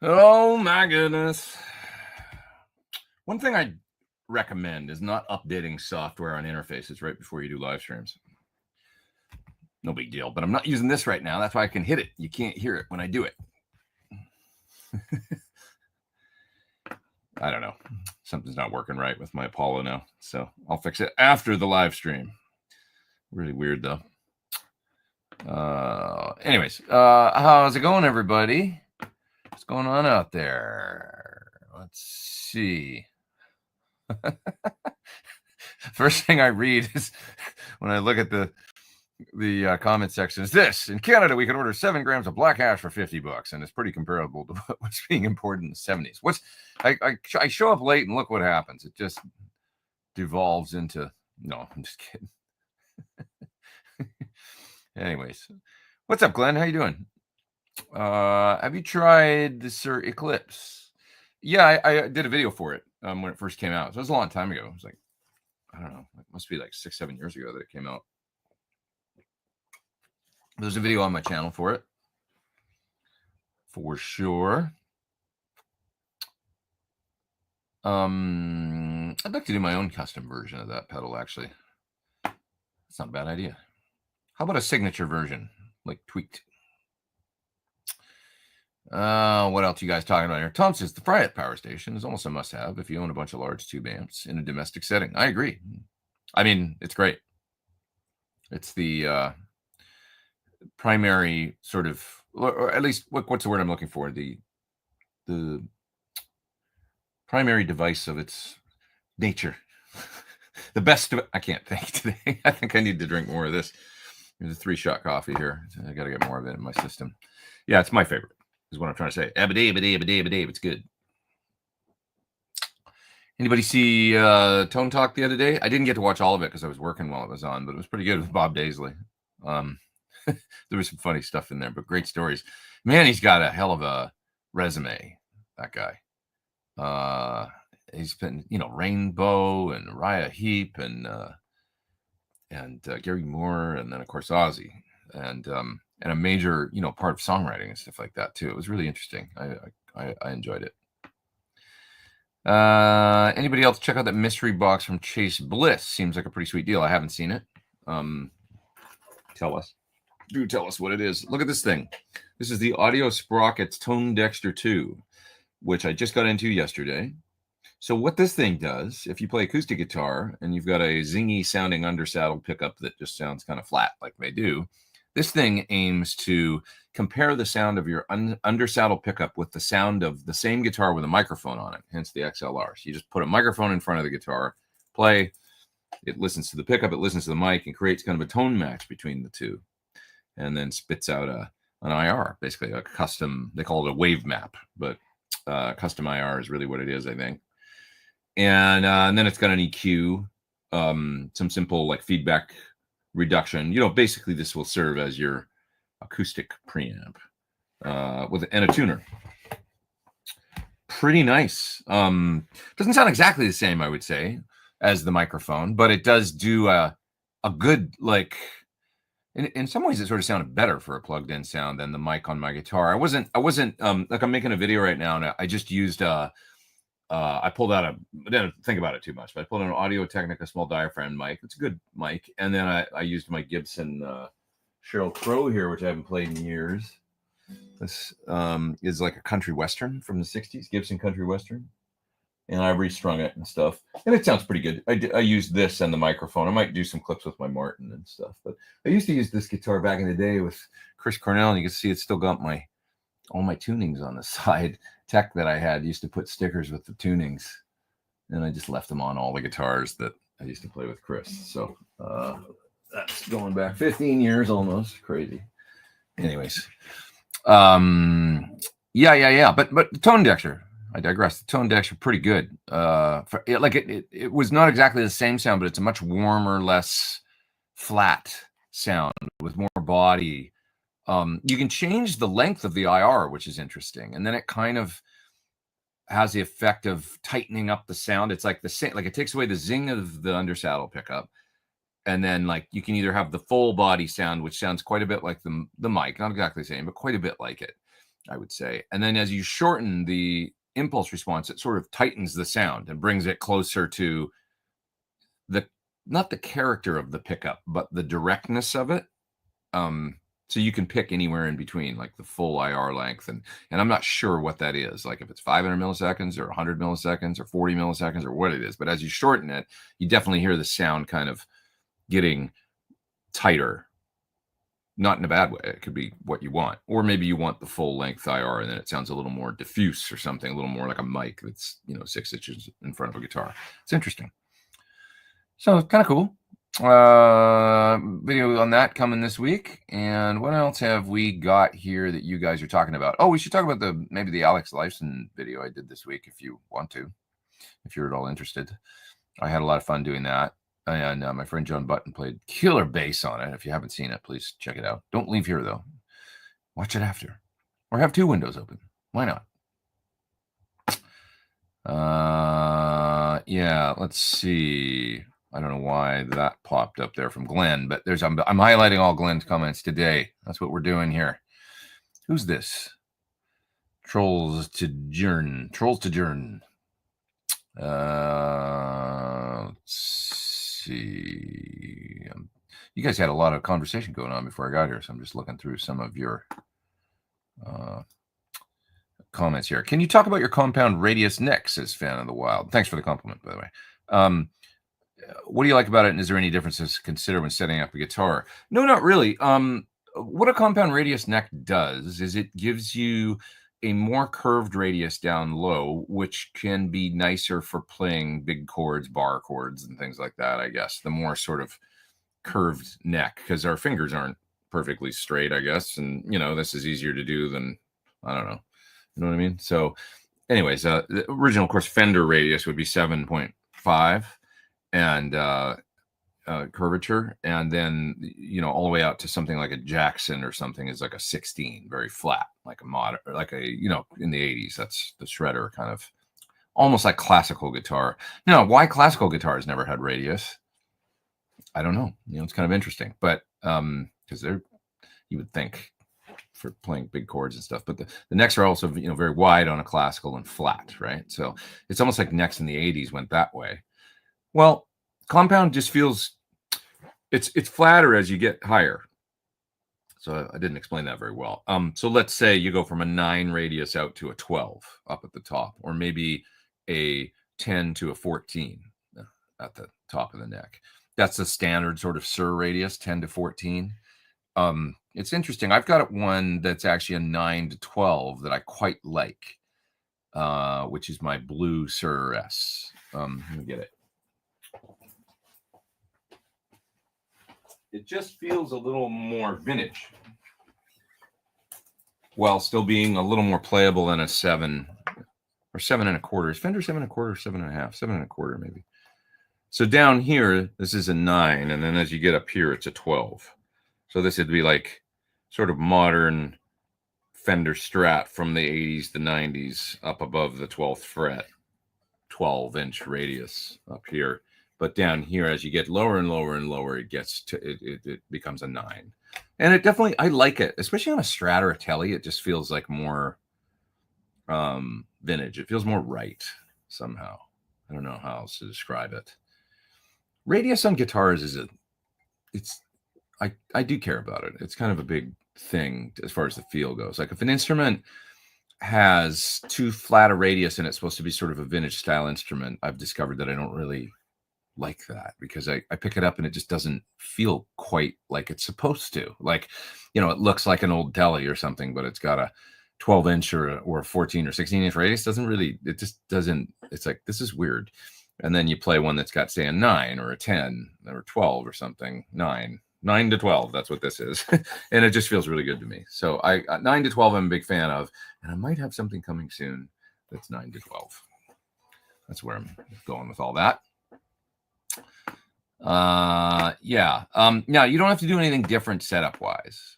Oh my goodness. One thing I recommend is not updating software on interfaces right before you do live streams. No big deal, but I'm not using this right now. That's why I can hit it. You can't hear it when I do it. I don't know. Something's not working right with my Apollo now. So I'll fix it after the live stream. Really weird though. Anyways, how's it going, everybody? What's going on out there? Let's see. First thing I read is when I look at the comment section is this: in Canada, we can order 7 grams of black hash for $50, and it's pretty comparable to what's being imported in the 70s. I show up late and look what happens. It just devolves into no. I'm just kidding. Anyways, what's up, Glenn? How you doing? Have you tried the Sir Eclipse? Yeah, I did a video for it when it first came out. So it was a long time ago. It was like, I don't know, it must be like 6-7 years ago that it came out. There's a video on my channel for it, for sure. I'd like to do my own custom version of that pedal, actually. That's not a bad idea. How about a signature version, like tweaked? What else you guys talking about here? Tom says the Fryette power station is almost a must-have if you own a bunch of large tube amps in a domestic setting. I agree. I mean, it's great. It's the primary sort of, or at least what's the word I'm looking for? The primary device of its nature. The best of it. I can't think today. I think I need to drink more of this. There's a 3-shot coffee here. I got to get more of it in my system. Yeah, it's my favorite, is what I'm trying to say. It's good. Anybody see Tone Talk the other day? I didn't get to watch all of it because I was working while it was on, but it was pretty good with Bob Daisley. There was some funny stuff in there, but great stories. Man, he's got a hell of a resume, that guy. He's been, Rainbow and Uriah Heep and Gary Moore, and then of course Ozzy, and a major, part of songwriting and stuff like that too. It was really interesting. I enjoyed it. Anybody else check out that mystery box from Chase Bliss? Seems like a pretty sweet deal. I haven't seen it. Tell us what it is. Look at this thing. This is the Audio Sprockets Tone Dexter 2, which I just got into yesterday. So what this thing does, if you play acoustic guitar and you've got a zingy sounding undersaddle pickup that just sounds kind of flat like they do, this thing aims to compare the sound of your undersaddle pickup with the sound of the same guitar with a microphone on it, hence the XLR. So you just put a microphone in front of the guitar, play, it listens to the pickup, it listens to the mic, and creates kind of a tone match between the two, and then spits out an IR, basically a custom, they call it a wave map, but custom IR is really what it is, I think. And then it's got an EQ, some simple like feedback reduction. Basically this will serve as your acoustic preamp and a tuner. Pretty nice. Doesn't sound exactly the same, I would say, as the microphone, but it does do a good, like, in some ways it sort of sounded better for a plugged in sound than the mic on my guitar. I wasn't like, I'm making a video right now and I just used I pulled out I didn't think about it too much, but I pulled out an Audio-Technica small diaphragm mic. It's a good mic. And then I used my Gibson Sheryl Crow here, which I haven't played in years. This is like a country western from the 60s, Gibson country western. And I restrung it and stuff. And it sounds pretty good. I used this and the microphone. I might do some clips with my Martin and stuff. But I used to use this guitar back in the day with Chris Cornell, and you can see it's still got all my tunings on the side. Tech that I had used to put stickers with the tunings, and I just left them on all the guitars that I used to play with Chris. So that's going back 15 years almost. Crazy. Anyways, yeah. But the Tone Dexter, I digress. The Tone Dexter, pretty good. It was not exactly the same sound, but it's a much warmer, less flat sound with more body. You can change the length of the IR, which is interesting. And then it kind of has the effect of tightening up the sound. It's like the same, like it takes away the zing of the undersaddle pickup. And then like you can either have the full body sound, which sounds quite a bit like the mic, not exactly the same, but quite a bit like it. I would say. And then as you shorten the impulse response, it sort of tightens the sound and brings it closer to not the character of the pickup, but the directness of it. So you can pick anywhere in between, like the full IR length. And I'm not sure what that is, like if it's 500 milliseconds or 100 milliseconds or 40 milliseconds or what it is. But as you shorten it, you definitely hear the sound kind of getting tighter. Not in a bad way. It could be what you want. Or maybe you want the full length IR and then it sounds a little more diffuse or something, a little more like a mic that's, 6 inches in front of a guitar. It's interesting. So kind of cool. Video on that coming this week. And what else have we got here that you guys are talking about? Oh, we should talk about maybe the Alex Lifeson video I did this week if you want to, if you're at all interested. I had a lot of fun doing that. And my friend John Button played killer bass on it. If you haven't seen it, please check it out. Don't leave here, though. Watch it after. Or have 2 windows open. Why not? Yeah, let's see. I don't know why that popped up there from Glenn, but I'm highlighting all Glenn's comments today. That's what we're doing here. Who's this? Trolls to Journ. Let's see. You guys had a lot of conversation going on before I got here, so I'm just looking through some of your comments here. Can you talk about your compound radius neck, says Fan of the Wild. Thanks for the compliment, by the way. What do you like about it, and is there any differences to consider when setting up a guitar? No, not really. What a compound radius neck does is it gives you a more curved radius down low, which can be nicer for playing big chords, bar chords, and things like that, I guess. The more sort of curved neck, because our fingers aren't perfectly straight, I guess. And, this is easier to do than, I don't know. You know what I mean? So anyways, the original, of course, Fender radius would be 7.5 and curvature. And then, all the way out to something like a Jackson or something is like a 16, very flat, like a mod, like a, in the 80s. That's the shredder kind of, almost like classical guitar. Now, why classical guitars never had radius? I don't know. It's kind of interesting, but because you would think for playing big chords and stuff, but the necks are also, very wide on a classical and flat, right? So it's almost like necks in the 80s went that way. Well, compound just feels, it's flatter as you get higher. So I didn't explain that very well. So let's say you go from a 9 radius out to a 12 up at the top, or maybe a 10 to a 14 at the top of the neck. That's the standard sort of Sir radius, 10 to 14. It's interesting. I've got one that's actually a 9 to 12 that I quite like, which is my blue Sir S. Let me get it. It just feels a little more vintage, while still being a little more playable than a 7 or 7.25. Is Fender 7.25 or 7.5? 7.25 maybe. So down here, this is a 9, and then as you get up here, it's a 12. So this would be like sort of modern Fender Strat from the 80s to 90s up above the 12th fret, 12-inch radius up here. But down here, as you get lower and lower and lower, it gets to it becomes a 9. And it definitely, I like it, especially on a Strat or a Tele. It just feels like more vintage. It feels more right somehow. I don't know how else to describe it. Radius on guitars I do care about it. It's kind of a big thing as far as the feel goes. Like if an instrument has too flat a radius and it's supposed to be sort of a vintage style instrument, I've discovered that I don't really like that, because I pick it up and it just doesn't feel quite like it's supposed to. Like, it looks like an old Tele or something, but it's got a 12-inch or a 14 or 16-inch radius. It just doesn't, it's like, this is weird. And then you play one that's got, say, a 9 or a 10 or 12 or something, 9 to 12. That's what this is. And it just feels really good to me. So 9 to 12, I'm a big fan of, and I might have something coming soon that's 9 to 12. That's where I'm going with all that. Yeah. Now you don't have to do anything different setup wise.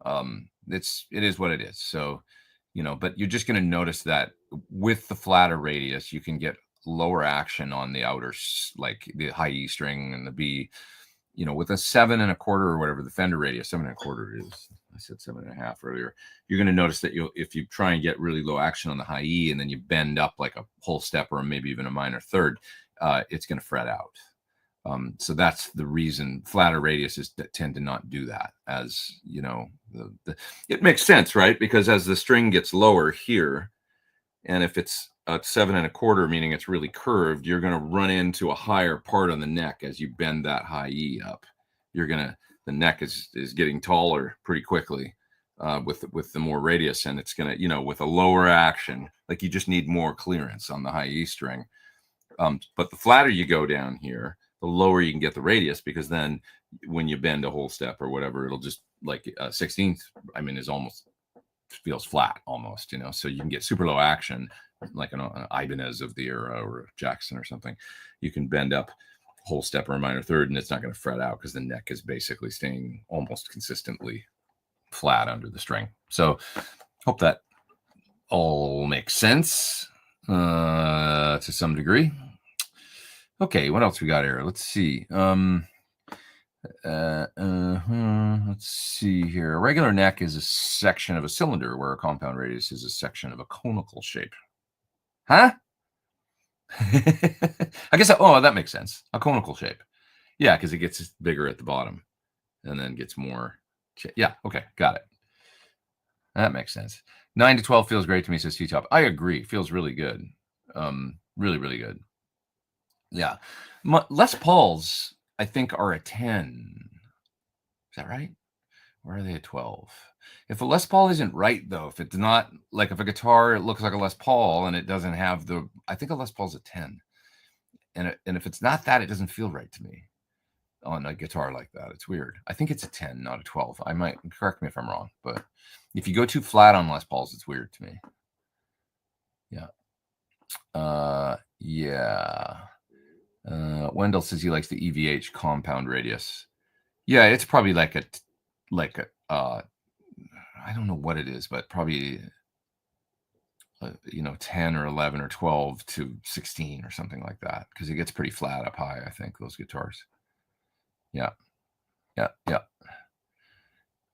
It is what it is. So, but you're just going to notice that with the flatter radius, you can get lower action on the outer, like the high E string and the B, with a 7.25 or whatever the Fender radius, 7.25 is, I said 7.5 earlier. You're going to notice that if you try and get really low action on the high E and then you bend up like a whole step or maybe even a minor third, it's going to fret out. So that's the reason flatter radiuses tend to not do that. As you know, it makes sense, right? Because as the string gets lower here, and if it's a 7.25, meaning it's really curved, you're going to run into a higher part on the neck as you bend that high E up. The neck is getting taller pretty quickly with the more radius, and it's going to, with a lower action, like you just need more clearance on the high E string. But the flatter you go down here, the lower you can get the radius, because then when you bend a whole step or whatever, it'll just like 16th, is almost feels flat almost, so you can get super low action like an Ibanez of the era or a Jackson or something. You can bend up a whole step or a minor third and it's not going to fret out because the neck is basically staying almost consistently flat under the string. So hope that all makes sense to some degree. Okay, what else we got here? Let's see. Let's see here. A regular neck is a section of a cylinder, where a compound radius is a section of a conical shape. Huh? I guess, that makes sense. A conical shape. Yeah, because it gets bigger at the bottom and then gets more. Yeah, okay, got it. That makes sense. 9 to 12 feels great to me, says T-Top. I agree. Feels really good. Really, really good. Yeah. Les Pauls, I think, are a 10. Is that right? Or are they a 12? If a Les Paul isn't right, though, if it's not, like if a guitar looks like a Les Paul and it doesn't have I think a Les Paul's a 10. And if it's not that, it doesn't feel right to me on a guitar like that. It's weird. I think it's a 10, not a 12. I might, correct me if I'm wrong, but if you go too flat on Les Pauls, it's weird to me. Yeah. Yeah. Wendell says he likes the EVH compound radius. Yeah, it's probably like a I don't know what it is, but probably 10 or 11 or 12 to 16 or something like that, because it gets pretty flat up high, I think, those guitars. Yeah.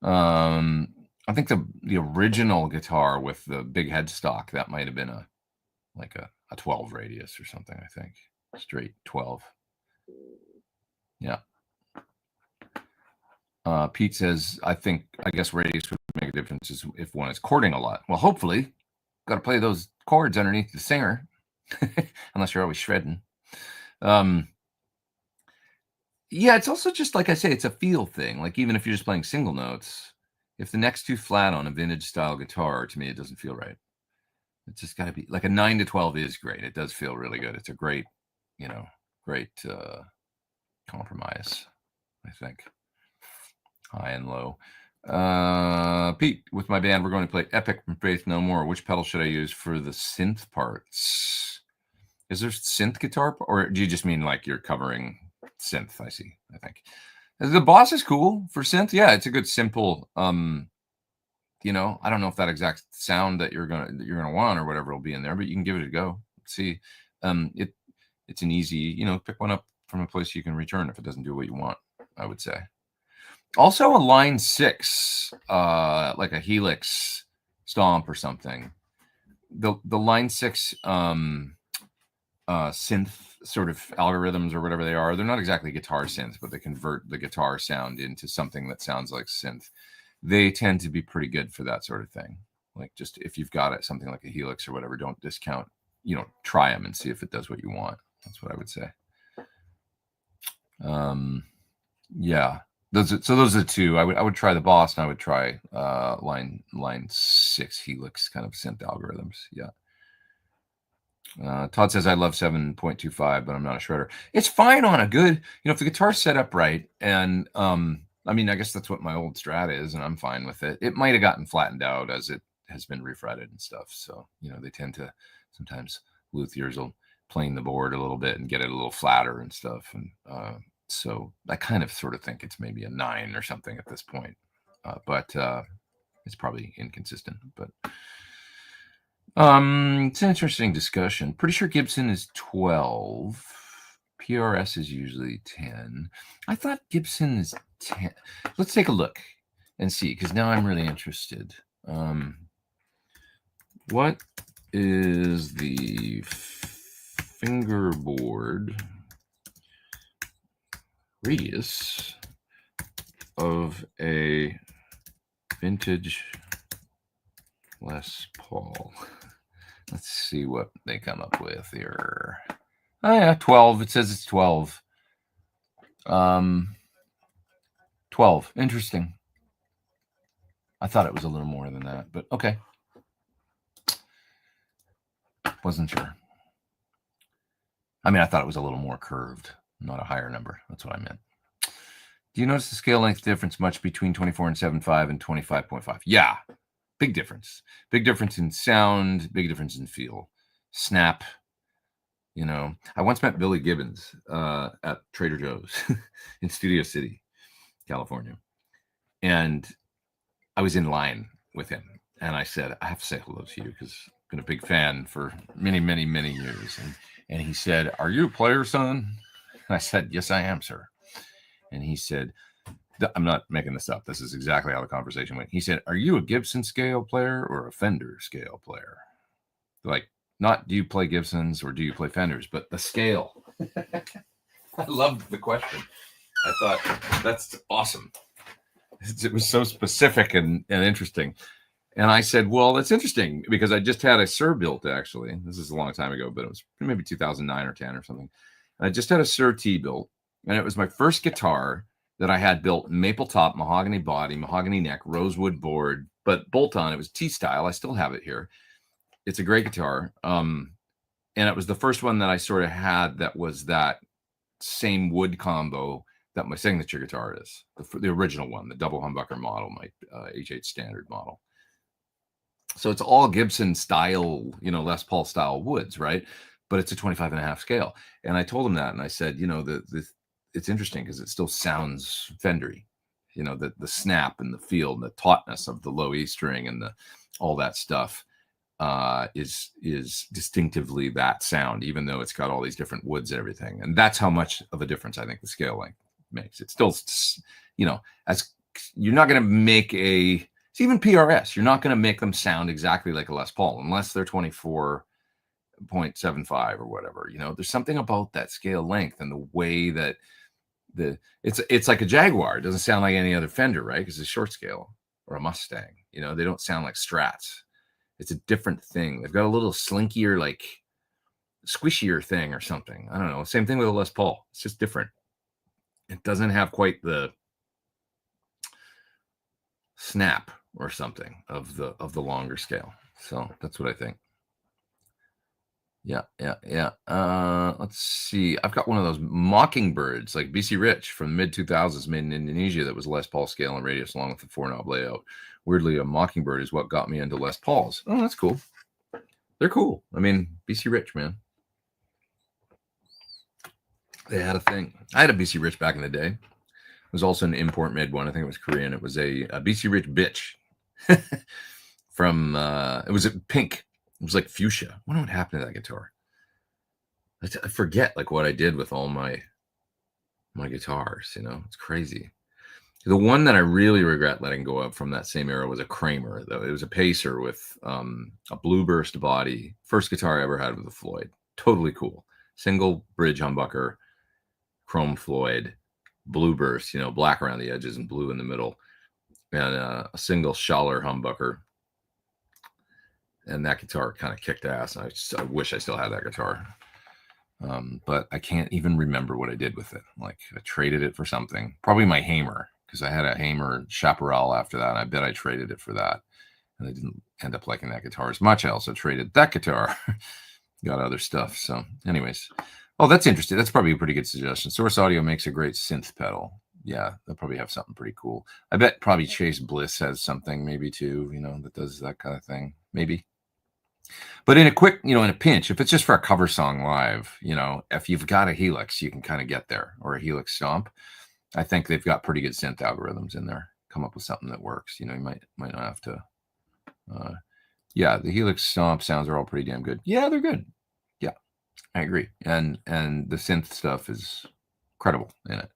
I think the original guitar with the big headstock, that might have been a 12 radius or something, I think. Straight 12. Yeah. Pete says, I guess radius would make a difference if one is chording a lot. Well, hopefully, got to play those chords underneath the singer, unless you're always shredding. Yeah, it's also just, like I say, it's a feel thing. Like, even if you're just playing single notes, if the neck's too flat on a vintage style guitar, to me, it doesn't feel right. It's just got to be like a 9 to 12 is great. It does feel really good. It's a great, great compromise, I think. High and low. Pete, with my band, we're going to play Epic from Faith No More. Which pedal should I use for the synth parts? Is there synth guitar, or do you just mean like you're covering synth? I see. I think the Boss is cool for synth. Yeah, it's a good simple. I don't know if that exact sound that you're gonna want or whatever will be in there, but you can give it a go. See, it's an easy, pick one up from a place you can return if it doesn't do what you want, I would say. Also a line 6, like a Helix Stomp or something. The line 6 synth sort of algorithms or whatever they are, they're not exactly guitar synths, but they convert the guitar sound into something that sounds like synth. They tend to be pretty good for that sort of thing. Like, just if you've got it, something like a Helix or whatever, don't discount, try them and see if it does what you want. That's what I would say. Yeah. Those are the two. I would try the Boss, and I would try line 6 Helix kind of synth algorithms. Yeah. Todd says I love 7.25, but I'm not a shredder. It's fine on a good, if the guitar's set up right, and I guess that's what my old Strat is, and I'm fine with it. It might have gotten flattened out as it has been refretted and stuff. So they tend to sometimes, luthiers will plane the board a little bit and get it a little flatter and stuff, and so I kind of sort of think it's maybe a 9 or something at this point, but it's probably inconsistent. But it's an interesting discussion. Pretty sure Gibson is 12. PRS is usually 10. I thought Gibson is 10. Let's take a look. and see, because now I'm really interested. What is the fingerboard radius of a vintage Les Paul? Let's see what they come up with here. Oh yeah, 12. It says it's 12. 12. Interesting. I thought it was a little more than that, but okay. Wasn't sure. I mean, I thought it was a little more curved, not a higher number. That's what I meant. Do you notice the scale length difference much between 24 and 7.5 and 25.5? Yeah, big difference. Big difference in sound, big difference in feel. Snap. You know, I once met Billy Gibbons at Trader Joe's in Studio City, California. And I was in line with him. And I said, I have to say hello to you because I've been a big fan for many, many, many years. And he said, are you a player, son? And I said, yes, I am, sir. And he said, I'm not making this up. This is exactly how the conversation went. He said, are you a Gibson scale player or a Fender scale player? Like, not do you play Gibsons or do you play Fenders, but the scale. I loved the question. I thought, that's awesome. It was so specific and interesting. And I said, well, that's interesting because I just had a Sir built, actually. This is a long time ago, but it was maybe 2009 or 10 or something. And I just had a Sir T built, and it was my first guitar that I had built maple top, mahogany body, mahogany neck, rosewood board, but bolt on. It was T style. I still have it here. It's a great guitar. And it was the first one that I sort of had that was that same wood combo that my signature guitar is, the original one, the double humbucker model, my H8 standard model. So it's all Gibson style, you know, Les Paul style woods, right? But it's a 25.5 scale. And I told him that, and I said, you know, it's interesting because it still sounds Fendery, you know, the snap and the feel and the tautness of the low E string and all that stuff is distinctively that sound, even though it's got all these different woods and everything. And that's how much of a difference I think the scale length makes. It's still, you know, as you're not going to make it's even PRS, you're not going to make them sound exactly like a Les Paul unless they're 24.75 or whatever. You know, there's something about that scale length and the way that it's like a Jaguar. It doesn't sound like any other Fender, right? Because it's a short scale, or a Mustang. You know, they don't sound like Strats. It's a different thing. They've got a little slinkier, like squishier thing or something. I don't know. Same thing with a Les Paul. It's just different. It doesn't have quite the snap or something of the longer scale. So that's what I think. Yeah. Let's see. I've got one of those Mockingbirds, like BC Rich from the mid 2000s, made in Indonesia, that was Les Paul scale and radius along with the 4-knob layout. Weirdly, a Mockingbird is what got me into Les Pauls. Oh, that's cool. They're cool. I mean, BC Rich, man. They had a thing. I had a BC Rich back in the day. It was also an import made one. I think it was Korean. It was a BC Rich bitch from, it was a pink. It was like fuchsia. I wonder what happened to that guitar. I forget like what I did with all my guitars, you know. It's crazy. The one that I really regret letting go of from that same era was a Kramer, though. It was a Pacer with a Blueburst body. First guitar I ever had with a Floyd. Totally cool. Single bridge humbucker, chrome Floyd, Blueburst, you know, black around the edges and blue in the middle, and a single Schaller humbucker. And that guitar kind of kicked ass. I wish I still had that guitar. But I can't even remember what I did with it. Like, I traded it for something. Probably my Hamer, because I had a Hamer Chaparral after that. And I bet I traded it for that. And I didn't end up liking that guitar as much. I also traded that guitar. Got other stuff. So anyways. Oh, that's interesting. That's probably a pretty good suggestion. Source Audio makes a great synth pedal. Yeah, they'll probably have something pretty cool. I bet probably Chase Bliss has something maybe too, you know, that does that kind of thing. Maybe. But in a quick, you know, in a pinch, if it's just for a cover song live, you know, if you've got a Helix, you can kind of get there, or a Helix Stomp. I think they've got pretty good synth algorithms in there. Come up with something that works. You know, you might not have to. Yeah, the Helix Stomp sounds are all pretty damn good. Yeah, they're good. Yeah, I agree. And the synth stuff is credible in it.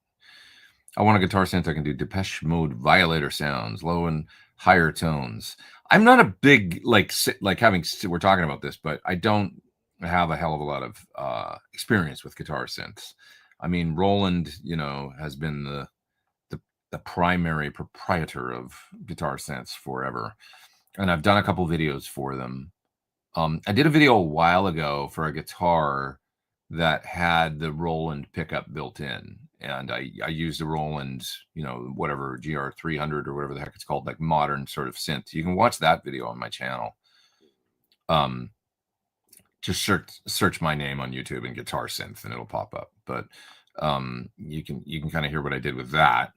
I want a guitar synth that can do Depeche Mode violator sounds, low and higher tones. I'm not a big like having we're talking about this, but I don't have a hell of a lot of experience with guitar synths. I mean, Roland, you know, has been the primary proprietor of guitar synths forever, and I've done a couple videos for them. I did a video a while ago for a guitar that had the Roland pickup built in, and I used the Roland, you know, whatever GR300 or whatever the heck it's called, like modern sort of synth. You can watch that video on my channel. Just search my name on YouTube and guitar synth, and it'll pop up. But you can kind of hear what I did with that,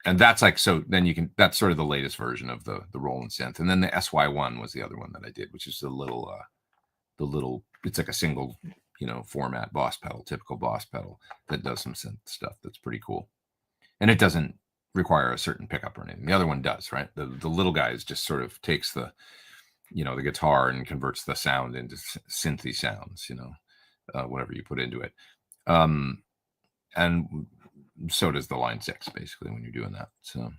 and that's like, so then you can, that's sort of the latest version of the Roland synth, and then the SY1 was the other one that I did, which is the little it's like a single, you know, format Boss pedal, typical Boss pedal that does some synth stuff that's pretty cool, and it doesn't require a certain pickup or anything. The other one does, right? The little guys just sort of takes the, you know, the guitar and converts the sound into synthy sounds, you know, whatever you put into it. And so does the Line 6, basically, when you're doing that. So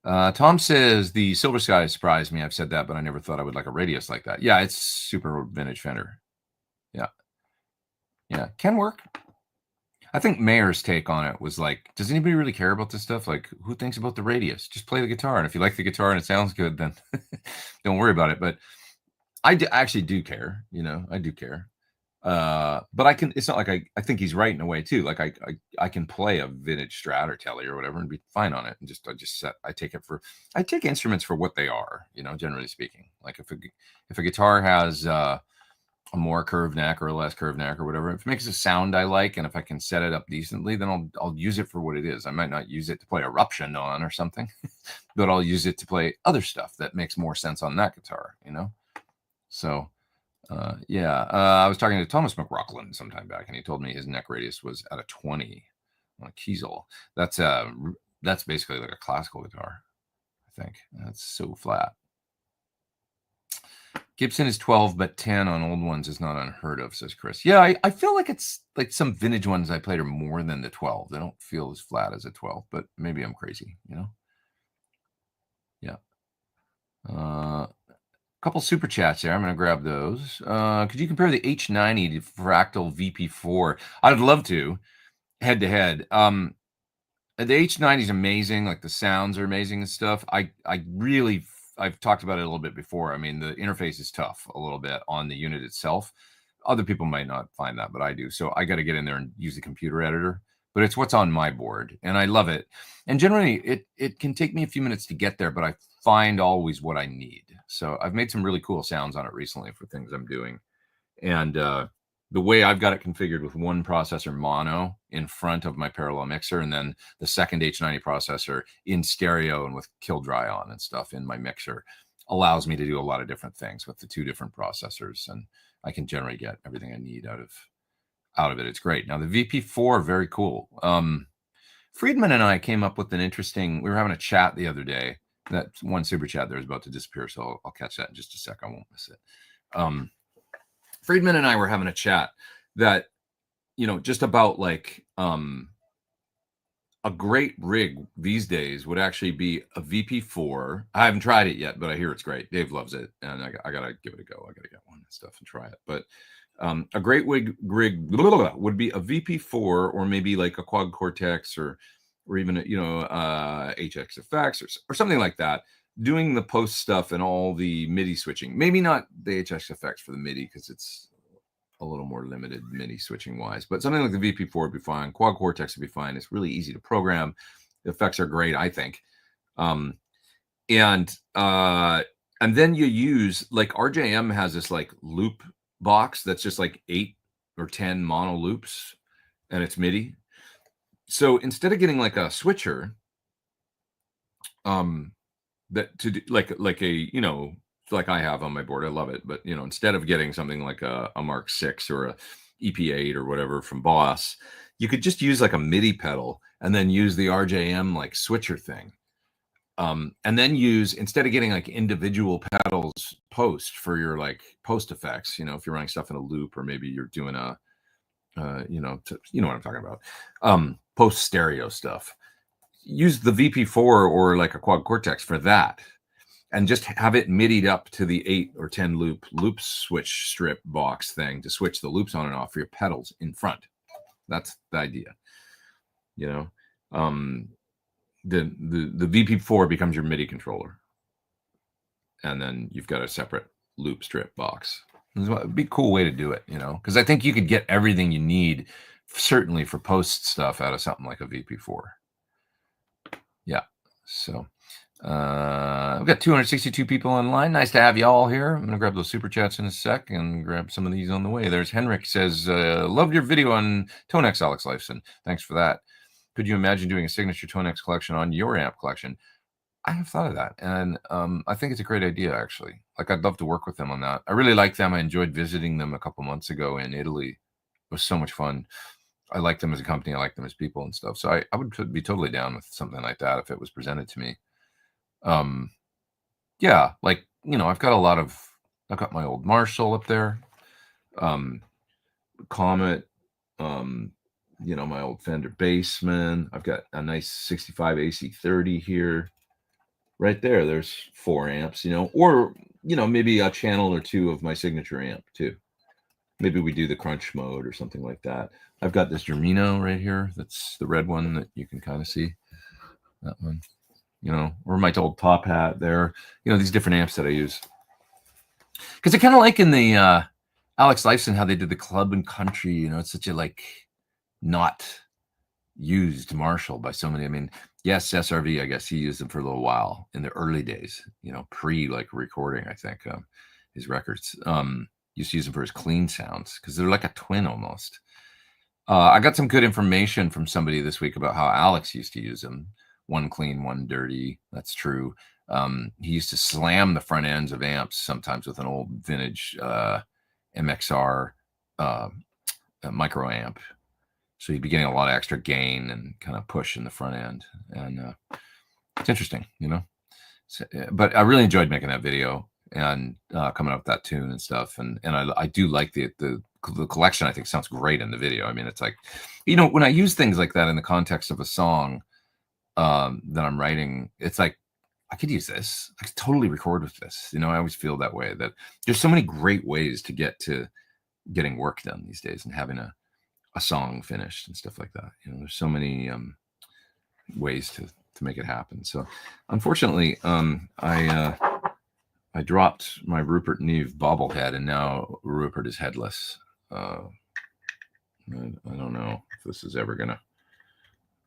Tom says, the Silver Sky surprised me. I've said that, but I never thought I would like a radius like that. Yeah, it's super vintage Fender. Yeah. Yeah, can work. I think Mayer's take on it was like, does anybody really care about this stuff? Like, who thinks about the radius? Just play the guitar. And if you like the guitar and it sounds good, then don't worry about it. But I actually do care, you know, I do care. But I can, it's not like I think he's right in a way too. Like I can play a vintage Strat or Telly or whatever and be fine on it. And I take instruments for what they are, you know, generally speaking. Like if a guitar has, a more curved neck or a less curved neck or whatever, if it makes a sound I like, and if I can set it up decently, then I'll use it for what it is. I might not use it to play Eruption on or something, but I'll use it to play other stuff that makes more sense on that guitar, you know? So, yeah, I was talking to Thomas McRockland sometime back, and he told me his neck radius was at a 20 on a Kiesel. That's basically like a classical guitar, I think. That's so flat. Gibson is 12, but 10 on old ones is not unheard of, says Chris. Yeah, I feel like it's like some vintage ones I played are more than the 12. They don't feel as flat as a 12, but maybe I'm crazy, you know? Yeah. Couple super chats there. I'm going to grab those. Could you compare the H90 to Fractal VP4? I'd love to, head to head. The H90 is amazing. Like the sounds are amazing and stuff. I've talked about it a little bit before. I mean, the interface is tough a little bit on the unit itself. Other people might not find that, but I do. So I got to get in there and use the computer editor, but it's what's on my board and I love it. And generally it can take me a few minutes to get there, but I find always what I need. So I've made some really cool sounds on it recently for things I'm doing. And the way I've got it configured with one processor mono in front of my parallel mixer, and then the second H90 processor in stereo and with kill dry on and stuff in my mixer, allows me to do a lot of different things with the two different processors, and I can generally get everything I need out of it. It's great. Now the VP4, very cool. Friedman and I came up with an interesting, we were having a chat the other day. That one super chat there is about to disappear, so I'll catch that in just a sec. I won't miss it. Friedman and I were having a chat that, you know, just about like a great rig these days would actually be a VP4. I haven't tried it yet, but I hear it's great. Dave loves it, and I gotta give it a go. I gotta get one and stuff and try it. But a great rig would be a VP4, or maybe like a Quad Cortex, or even, you know, HX effects or something like that, doing the post stuff and all the MIDI switching. Maybe not the HX effects for the MIDI because it's a little more limited MIDI switching wise, but something like the VP4 would be fine. Quad Cortex would be fine. It's really easy to program. The effects are great, I think. And then you use, like, RJM has this like loop box that's just like 8 or 10 mono loops, and it's MIDI. So instead of getting like a switcher, that to do like a, you know, like I have on my board, I love it, but, you know, instead of getting something like a Mark 6 or a EP8 or whatever from Boss, you could just use like a MIDI pedal and then use the RJM like switcher thing. And then use, instead of getting like individual pedals post for your like post effects, you know, if you're running stuff in a loop, or maybe you're doing a, you know what I'm talking about, post stereo stuff. use the VP4 or like a quad cortex for that, and just have it MIDI'd up to the 8 or 10 loop switch strip box thing to switch the loops on and off for your pedals in front. That's the idea. You know, the VP4 becomes your MIDI controller, and then you've got a separate loop strip box. It'd be a cool way to do it, you know, because I think you could get everything you need, certainly for post stuff, out of something like a VP4. Yeah. So we've got 262 people online. Nice to have you all here. I'm going to grab those super chats in a sec and grab some of these on the way. There's Henrik says, loved your video on Tonex, Alex Lifeson. Thanks for that. Could you imagine doing a signature Tonex collection on your amp collection? I have thought of that, and I think it's a great idea, actually. Like, I'd love to work with them on that. I really like them. I enjoyed visiting them a couple months ago in Italy. It was so much fun. I like them as a company. I like them as people and stuff. So I would be totally down with something like that if it was presented to me. Yeah, like, you know, I've got my old Marshall up there, Comet, you know, my old Fender Bassman. I've got a nice 65 AC30 here. Right there, there's 4 amps, you know, or, you know, maybe a channel or 2 of my signature amp too. Maybe we do the crunch mode or something like that. I've got this Germino right here. That's the red one that you can kind of see. That one, you know, or my old Top Hat there. You know, these different amps that I use. Because I kind of like in the Alex Lifeson how they did the Club and Country. You know, it's such a like not used Marshall by so many. I mean, yes, SRV, I guess he used them for a little while in the early days, you know, pre like recording, I think, his records. Used to use them for his clean sounds because they're like a twin almost. I got some good information from somebody this week about how Alex used to use them. One clean, one dirty. That's true. He used to slam the front ends of amps sometimes with an old vintage MXR micro amp. So you'd be getting a lot of extra gain and kind of push in the front end. And it's interesting, you know. So, but I really enjoyed making that video and coming up with that tune and stuff. And I do like the collection. I think sounds great in the video. I mean, it's like, you know, when I use things like that in the context of a song that I'm writing, it's like, I could use this. I could totally record with this. You know, I always feel that way, that there's so many great ways to get to getting work done these days and having a song finished and stuff like that. You know, there's so many ways to make it happen. So unfortunately, I dropped my Rupert Neve bobblehead, and now Rupert is headless. I don't know if this is ever gonna.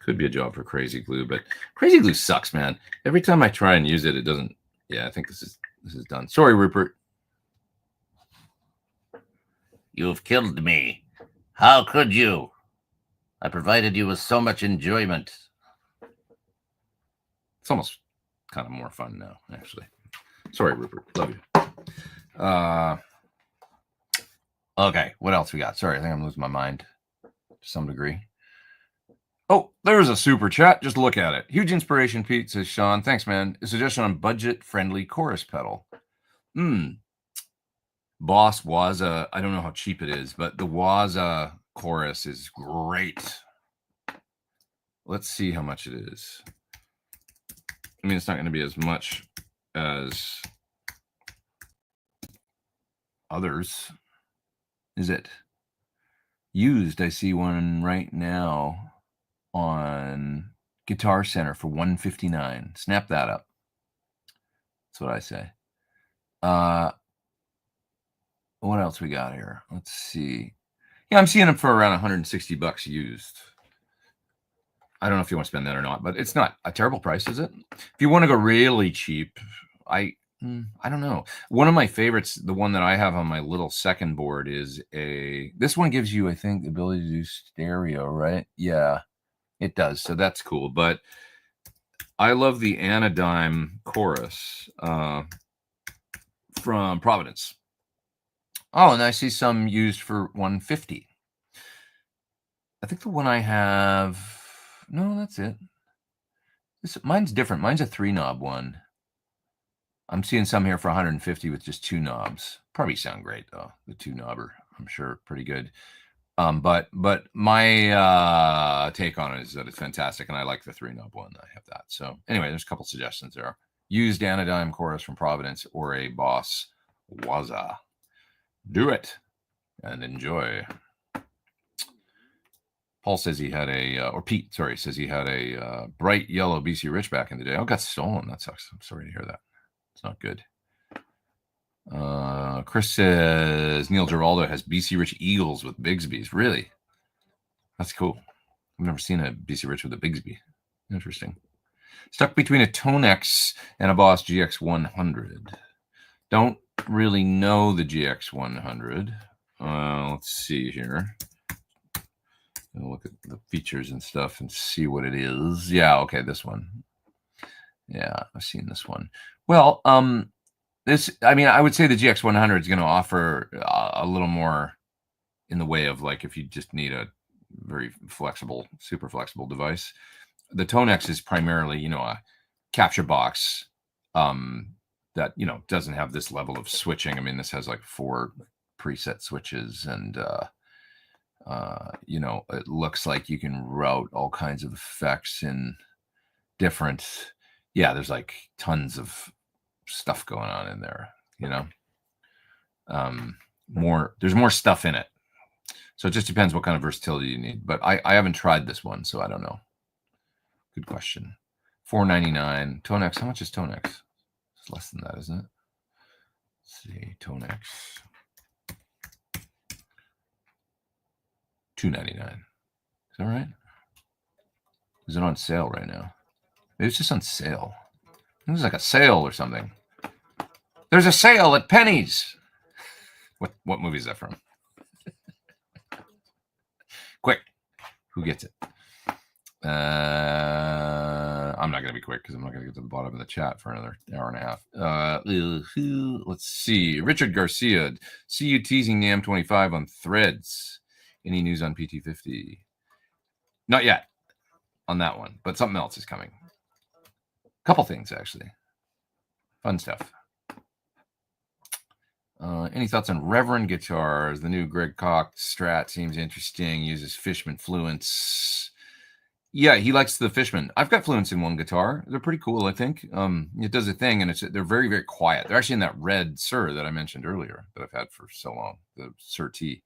Could be a job for Crazy Glue, but Crazy Glue sucks, man. Every time I try and use it, it doesn't. Yeah, I think this is done. Sorry, Rupert. You've killed me. How could you? I provided you with so much enjoyment. It's almost kind of more fun now, actually. Sorry, Rupert. Love you. Okay, what else we got? Sorry, I think I'm losing my mind to some degree. Oh, there's a super chat. Just look at it. Huge inspiration, Pete, says Sean. Thanks, man. A suggestion on budget-friendly chorus pedal. Boss Waza. I don't know how cheap it is, but the Waza chorus is great. Let's see how much it is. I mean, it's not going to be as much as others, is it? Used, I see one right now on Guitar Center for $159. Snap that up. That's what I say. What else we got here? Let's see. Yeah, I'm seeing them for around $160 used. I don't know if you want to spend that or not, but it's not a terrible price, is it? If you want to go really cheap, I don't know. One of my favorites, the one that I have on my little second board, is this one gives you, I think, the ability to do stereo, right? Yeah, it does. So that's cool. But I love the Anodyne chorus from Providence. Oh, and I see some used for $150. I think the one I have, no, that's it. Mine's different. Mine's a 3-knob one. I'm seeing some here for $150 with just 2 knobs. Probably sound great though. The 2-knobber, I'm sure, pretty good. But my take on it is that it's fantastic, and I like the 3-knob one. I have that. So anyway, there's a couple suggestions there. Use Anodyne Chorus from Providence or a Boss Waza. Do it and enjoy. Paul says he had or Pete, sorry, says he had a bright yellow BC Rich back in the day. Oh, got stolen. That sucks. I'm sorry to hear that. It's not good. Chris says Neil Giraldo has BC Rich Eagles with Bigsby's. Really? That's cool. I've never seen a BC Rich with a Bigsby. Interesting. Stuck between a Tonex and a Boss GX100. Don't really know the GX100. Let's see here. I'll look at the features and stuff and see what it is. Yeah, okay, this one. Yeah, I've seen this one. Well, I would say the GX100 is going to offer a little more in the way of, like, if you just need a very flexible, super flexible device. The Tonex is primarily, a capture box that, doesn't have this level of switching. I mean, this has like 4 preset switches, and it looks like you can route all kinds of effects in different. Yeah, there's like tons of stuff going on in there. There's more stuff in it, so it just depends what kind of versatility you need. But I haven't tried this one, so I don't know. Good question. $4.99. Tonex. How much is Tonex? It's less than that, isn't it? Let's see. Tonex. $2.99. Is that right? Is it on sale right now? Maybe it's just on sale. It was like a sale or something. There's a sale at Penny's. What movie is that from? Quick. Who gets it? I'm not going to be quick because I'm not going to get to the bottom of the chat for another hour and a half. Let's see. Richard Garcia. See you teasing the M25 on Threads. Any news on PT50? Not yet on that one, but something else is coming. Couple things, actually. Fun stuff. Any thoughts on Reverend guitars? The new Greg Koch Strat seems interesting. Uses Fishman Fluence. Yeah, he likes the Fishman. I've got Fluence in one guitar. They're pretty cool, I think. It does a thing, and they're very, very quiet. They're actually in that red Sir that I mentioned earlier that I've had for so long, the Sir T.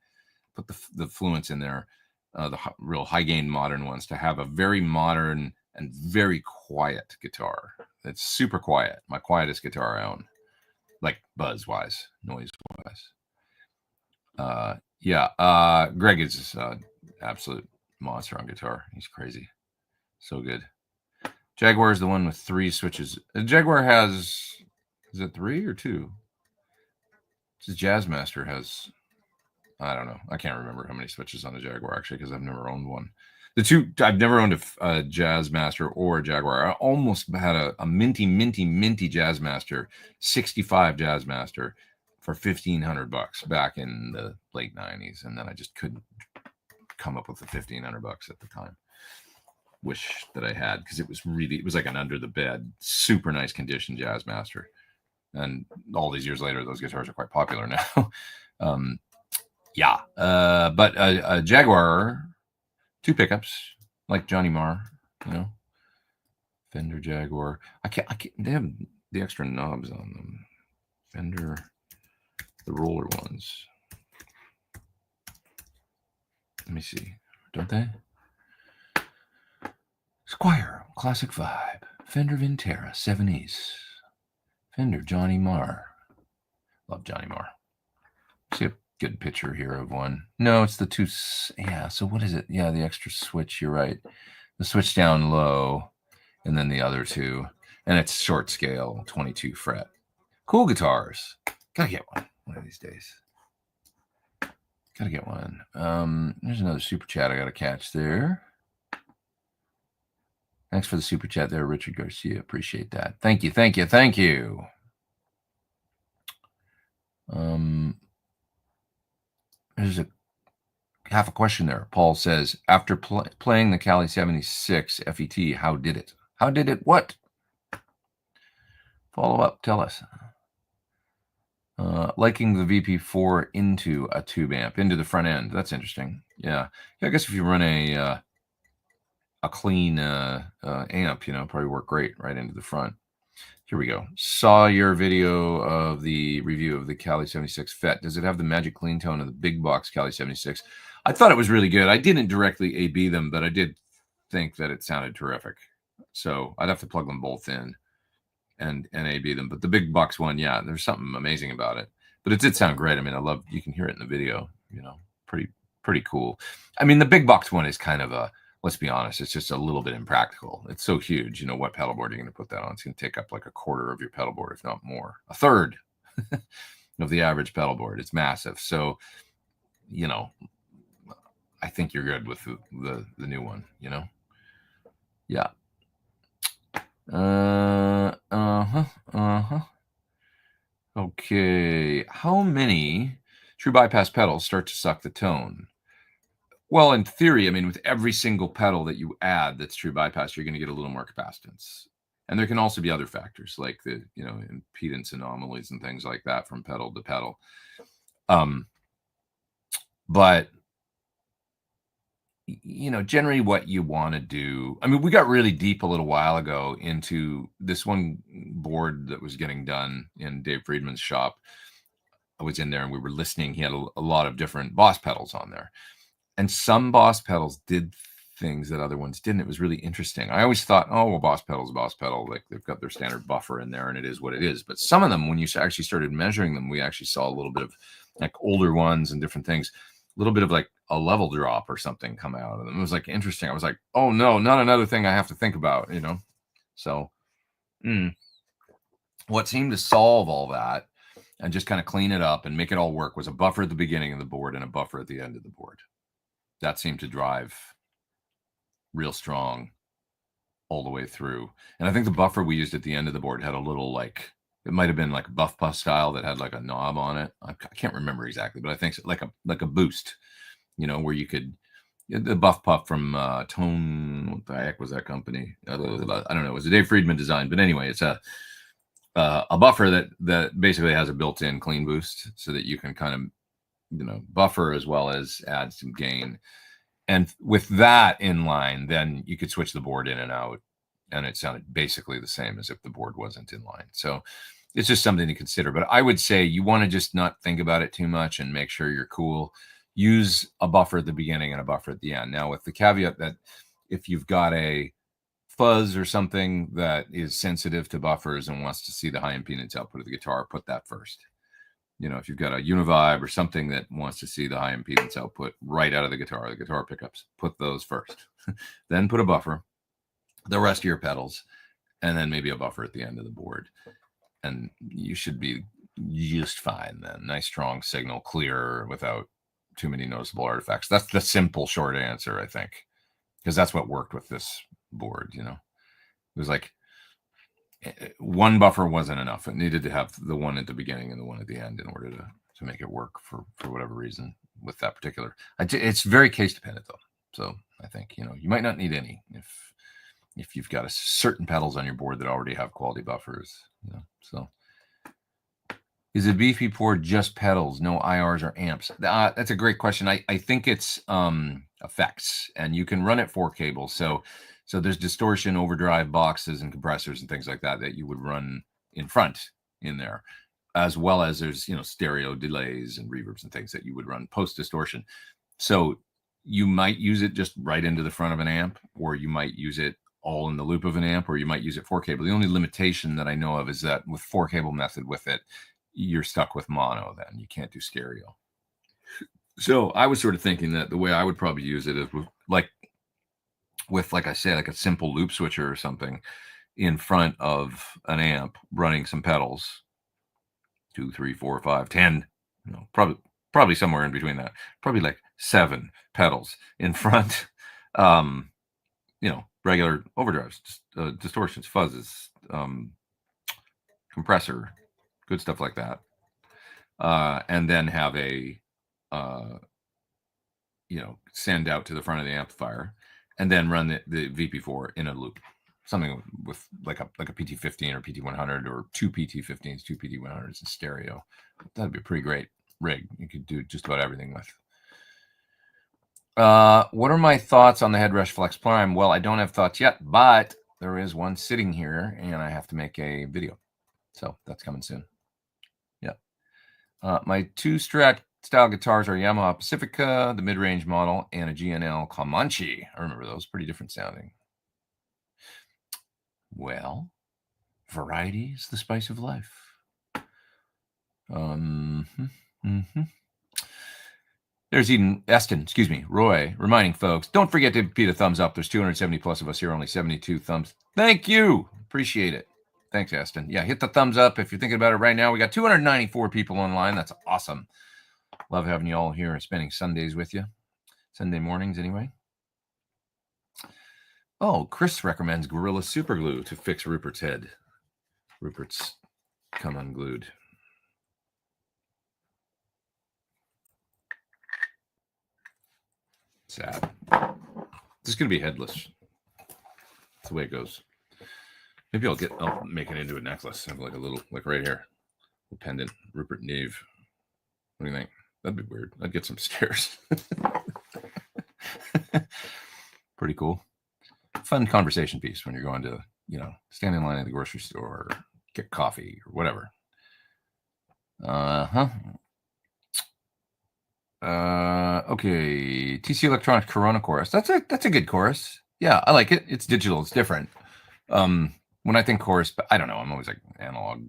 Put the Fluence in there, the real high-gain modern ones, to have a very modern and very quiet guitar. It's super quiet. My quietest guitar I own, like buzz-wise, noise-wise. Greg is just absolute monster on guitar. He's crazy. So good. Jaguar is the one with 3 switches. The Jaguar has, is it 3 or 2? The Jazzmaster has, I don't know. I can't remember how many switches on a Jaguar, actually, because I've never owned one. I've never owned a Jazzmaster or a Jaguar. I almost had a minty Jazzmaster, 65 Jazzmaster for $1,500 back in the late 90s. And then I just couldn't come up with the $1,500 at the time. Wish that I had, because it was like an under the bed, super nice condition Jazzmaster. And all these years later, those guitars are quite popular now. But a Jaguar, 2 pickups, like Johnny Marr, Fender Jaguar. I can't. They have the extra knobs on them. Fender, the roller ones. Let me see. Don't they? Squire, classic vibe. Fender Vintera, 7/8. Fender Johnny Marr. Love Johnny Marr. See a good picture here of one. No, it's the 2. Yeah, so what is it? Yeah, the extra switch. You're right. The switch down low, and then the other 2. And it's short scale, 22 fret. Cool guitars. Gotta get one of these days. Gotta get one. There's another super chat I gotta catch there. Thanks for the super chat there, Richard Garcia. Appreciate that. Thank you. There's a half a question there. Paul says, after playing the Cali 76 FET, how did it? How did it what? Follow up. Tell us. Liking the VP4 into a tube amp, into the front end. That's interesting. Yeah. I guess if you run a clean amp, probably work great right into the front. Here we go. Saw your video of the review of the Cali 76 FET. Does it have the magic clean tone of the big box Cali 76? I thought it was really good. I didn't directly A/B them, but I did think that it sounded terrific. So I'd have to plug them both in and A/B them. But the big box one, yeah, there's something amazing about it. But it did sound great. I mean, you can hear it in the video, pretty cool. I mean, the big box one is kind of let's be honest, it's just a little bit impractical. It's so huge. What pedal board are you going to put that on? It's going to take up like a quarter of your pedal board, if not more. A third of the average pedal board. It's massive. So, I think you're good with the new one, Yeah. Okay. How many true bypass pedals start to suck the tone? Well, in theory, I mean, with every single pedal that you add that's true bypass, you're going to get a little more capacitance. And there can also be other factors like the, impedance anomalies and things like that from pedal to pedal. But, generally what you want to do, I mean, we got really deep a little while ago into this one board that was getting done in Dave Friedman's shop. I was in there and we were listening. He had a lot of different Boss pedals on there. And some Boss pedals did things that other ones didn't. It was really interesting. I always thought, oh, well, Boss pedal's a Boss pedal. Like they've got their standard buffer in there and it is what it is. But some of them, when you actually started measuring them, we actually saw a little bit of like older ones and different things, a little bit of like a level drop or something come out of them. It was like interesting. I was like, oh no, not another thing I have to think about, So what seemed to solve all that and just kind of clean it up and make it all work was a buffer at the beginning of the board and a buffer at the end of the board. That seemed to drive real strong all the way through. And I think the buffer we used at the end of the board had a little it might have been like buff puff style that had like a knob on it. I can't remember exactly, but I think like a boost, where you could, the buff puff from Tone, what the heck was that company? I don't know. It was a Dave Friedman design, but anyway, it's a buffer that basically has a built-in clean boost so that you can kind of, buffer as well as add some gain. And with that in line, then you could switch the board in and out and it sounded basically the same as if the board wasn't in line. So it's just something to consider. But I would say you want to just not think about it too much and make sure you're cool. Use a buffer at the beginning and a buffer at the end. Now, with the caveat that if you've got a fuzz or something that is sensitive to buffers and wants to see the high impedance output of the guitar, put that first. If you've got a Univibe or something that wants to see the high impedance output right out of the guitar pickups, put those first. Then put a buffer, the rest of your pedals, and then maybe a buffer at the end of the board. And you should be just fine then. Nice, strong signal, clear, without too many noticeable artifacts. That's the simple, short answer, I think, because that's what worked with this board, It was like one buffer wasn't enough. It needed to have the one at the beginning and the one at the end in order to make it work for whatever reason with that particular. It's very case dependent though. So I think, you might not need any if you've got a certain pedals on your board that already have quality buffers, so. Is a VP4 just pedals, no IRs or amps? That's a great question. I think it's effects, and you can run it 4 cables. So there's distortion, overdrive boxes, and compressors and things like that you would run in front in there, as well as there's stereo delays and reverbs and things that you would run post distortion. So you might use it just right into the front of an amp, or you might use it all in the loop of an amp, or you might use it 4 cable. The only limitation that I know of is that with 4 cable method with it, you're stuck with mono. Then you can't do stereo. So I was sort of thinking that the way I would probably use it is with like I said, like a simple loop switcher or something in front of an amp running some pedals, 2, 3, 4, 5, 10, probably somewhere in between that, probably like 7 pedals in front, regular overdrives, distortions, fuzzes, compressor, good stuff like that. And then have a, send out to the front of the amplifier and then run the VP4 in a loop. something with like a PT15 or PT100 or two PT15s, two PT100s in stereo. That'd be a pretty great rig. You could do just about everything with. What are my thoughts on the Headrush Flex Prime? Well, I don't have thoughts yet, but there is one sitting here, and I have to make a video, so that's coming soon. Yeah. My two Strat style guitars are Yamaha Pacifica, the mid-range model, and a GNL Comanche. I remember those, pretty different sounding. Well, variety is the spice of life. There's Eden, Eston, excuse me, Roy, reminding folks, don't forget to beat a thumbs up. There's 270 plus of us here, only 72 thumbs. Thank you. Appreciate it. Thanks, Eston. Yeah, hit the thumbs up if you're thinking about it right now. We got 294 people online. That's awesome. Love having you all here and spending Sundays with you. Sunday mornings, anyway. Oh, Chris recommends Gorilla Super Glue to fix Rupert's head. Rupert's come unglued. Sad. This is going to be headless. That's the way it goes. Maybe I'll make it into a necklace. Have like a little, like right here, a pendant. Rupert Neve. What do you think? That'd be weird. I'd get some stairs. Pretty cool. Fun conversation piece when you're going to, stand in line at the grocery store or get coffee or whatever. Okay. TC Electronic Corona chorus. That's a good chorus. Yeah, I like it. It's digital. It's different. When I think chorus, but I don't know. I'm always like analog.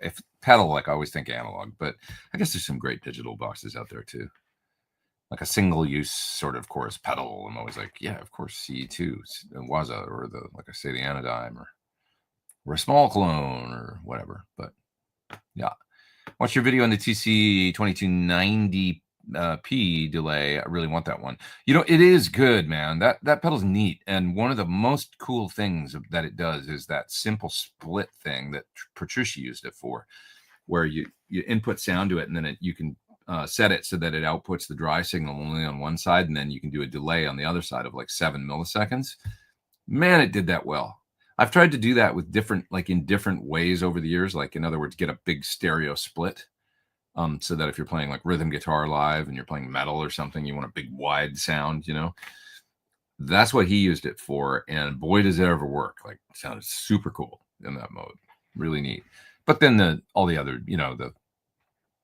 If pedal, like I always think analog, but I guess there's some great digital boxes out there too. Like a single-use sort of chorus pedal. I'm always like, yeah, of course, C2, Waza, or like I say, the Anodyne, or a small clone, or whatever. But yeah, watch your video on the TC 2290p delay. I really want that one. It is good, man. That pedal's neat, and one of the most cool things that it does is that simple split thing that Patricia used it for, where you input sound to it, and then you can set it so that it outputs the dry signal only on one side, and then you can do a delay on the other side of like 7 milliseconds. Man, it did that well. I've tried to do that with in different ways over the years. Like, in other words, get a big stereo split. So that if you're playing like rhythm guitar live and you're playing metal or something, you want a big wide sound, That's what he used it for. And boy, does it ever work. Like, it sounded super cool in that mode. Really neat. But then all the other, the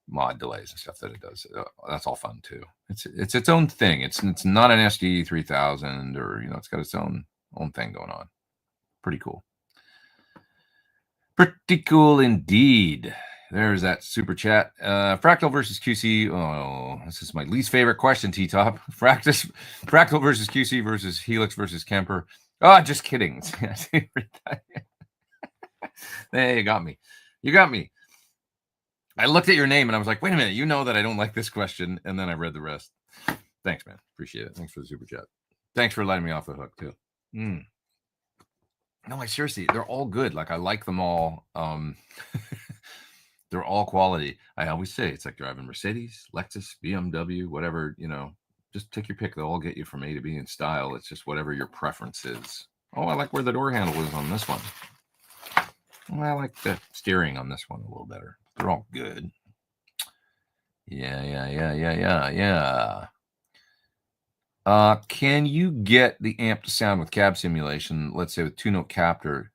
mod delays and stuff that it does, that's all fun too. It's its own thing. It's not an SD 3000 or, it's got its own thing going on. Pretty cool. Pretty cool indeed. There's that super chat. Fractal versus QC. Oh, this is my least favorite question, T-Top. Fractal versus QC versus Helix versus Kemper. Oh, just kidding. Hey, you got me. I looked at your name and I was like, wait a minute, you know that I don't like this question. And then I read the rest. Thanks, man. Appreciate it. Thanks for the super chat. Thanks for letting me off the hook, too. No, seriously, they're all good. Like, I like them all. They're all quality. I always say it's like driving Mercedes, Lexus, BMW, whatever, just take your pick. They'll all get you from A to B in style. It's just whatever your preference is. Oh, I like where the door handle is on this one. Well, I like the steering on this one a little better. They're all good. Yeah. Can you get the amp to sound with cab simulation, let's say with 2-note captor?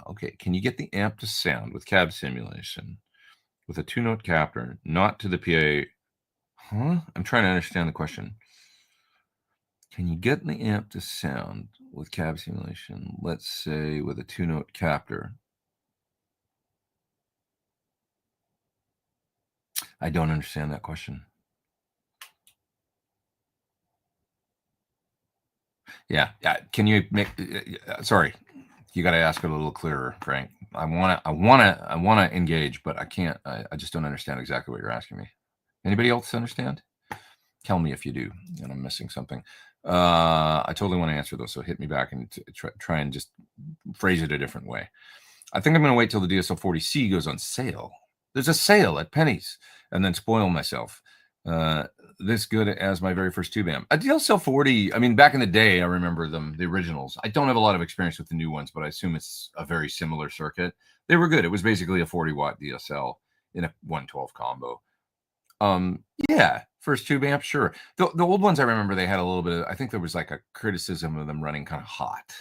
Okay, can you get the amp to sound with cab simulation with a 2-note captor, not to the PA? Huh? I'm trying to understand the question. Can you get the amp to sound with cab simulation, let's say with a 2-note captor? I don't understand that question. Yeah. Can you make? Sorry, you got to ask it a little clearer, Frank. I want to engage, but I can't. I just don't understand exactly what you're asking me. Anybody else understand? Tell me if you do, and I'm missing something. I totally want to answer those, so hit me back and try and just phrase it a different way. I think I'm going to wait till the DSL-40C goes on sale. There's a sale at Penny's, and then spoil myself. this good as my very first tube amp. A DLSL 40, I mean, back in the day, I remember them, the originals. I don't have a lot of experience with the new ones, but I assume it's a very similar circuit. They were good. It was basically a 40-watt DSL in a 112 combo. Yeah, first tube amp, sure. The old ones, I remember they had a little bit of, I think there was like a criticism of them running kind of hot,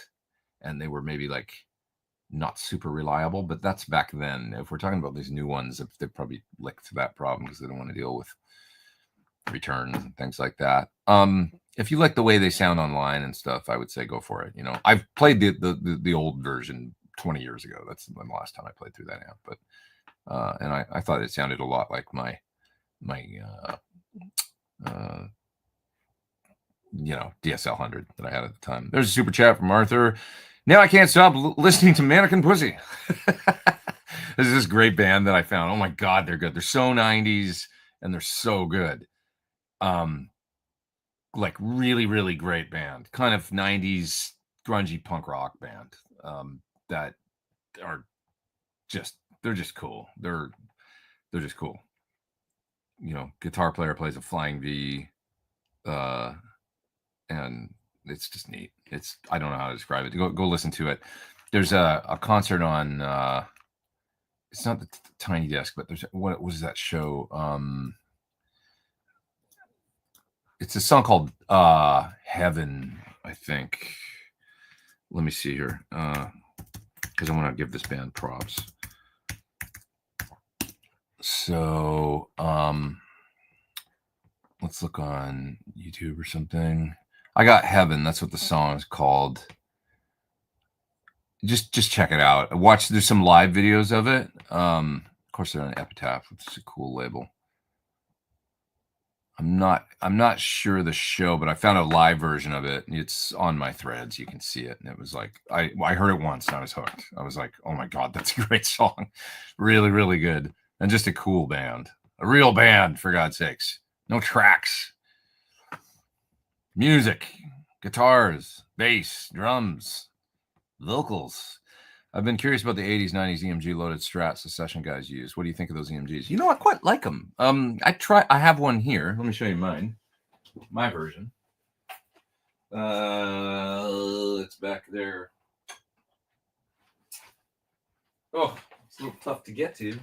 and they were maybe like not super reliable, but that's back then. If we're talking about these new ones, they probably licked that problem because they don't want to deal with returns and things like that. If you like the way they sound online and stuff, I would say go for it. You know, I've played the old version 20 years ago. That's the last time I played through that amp, but and I thought it sounded a lot like my you know, DSL 100 that I had at the time. There's a super chat from Arthur. Now I can't stop listening to Mannequin Pussy. This is this great band that I found. Oh my God, they're good. They're so 90s and they're so good. Like really, really great band. Kind of 90s grungy punk rock band that are just, they're just cool. They're just cool. You know, guitar player plays a flying V, and it's just neat. It's, I don't know how to describe it. Go listen to it. There's a concert on it's not the Tiny Desk, but there's, what was that show? It's a song called Heaven, I think. Let me see here, because I want to give this band props. So let's look on YouTube or something. I got Heaven. That's what the song is called. Just check it out. Watch. There's some live videos of it. Of course, they're on Epitaph, which is a cool label. I'm not sure the show, but I found a live version of it. It's on my threads. You can see it, and it was like I heard it once and I was hooked. I was like, oh my God, that's a great song. Really, really good, and just a cool band, a real band, for God's sakes. No tracks. Music, guitars, bass, drums, vocals. I've been curious about the 80s, 90s EMG loaded strats the session guys use. What do you think of those EMGs? You know, I quite like them. I have one here. Let me show you mine. My version. It's back there. Oh, it's a little tough to get to.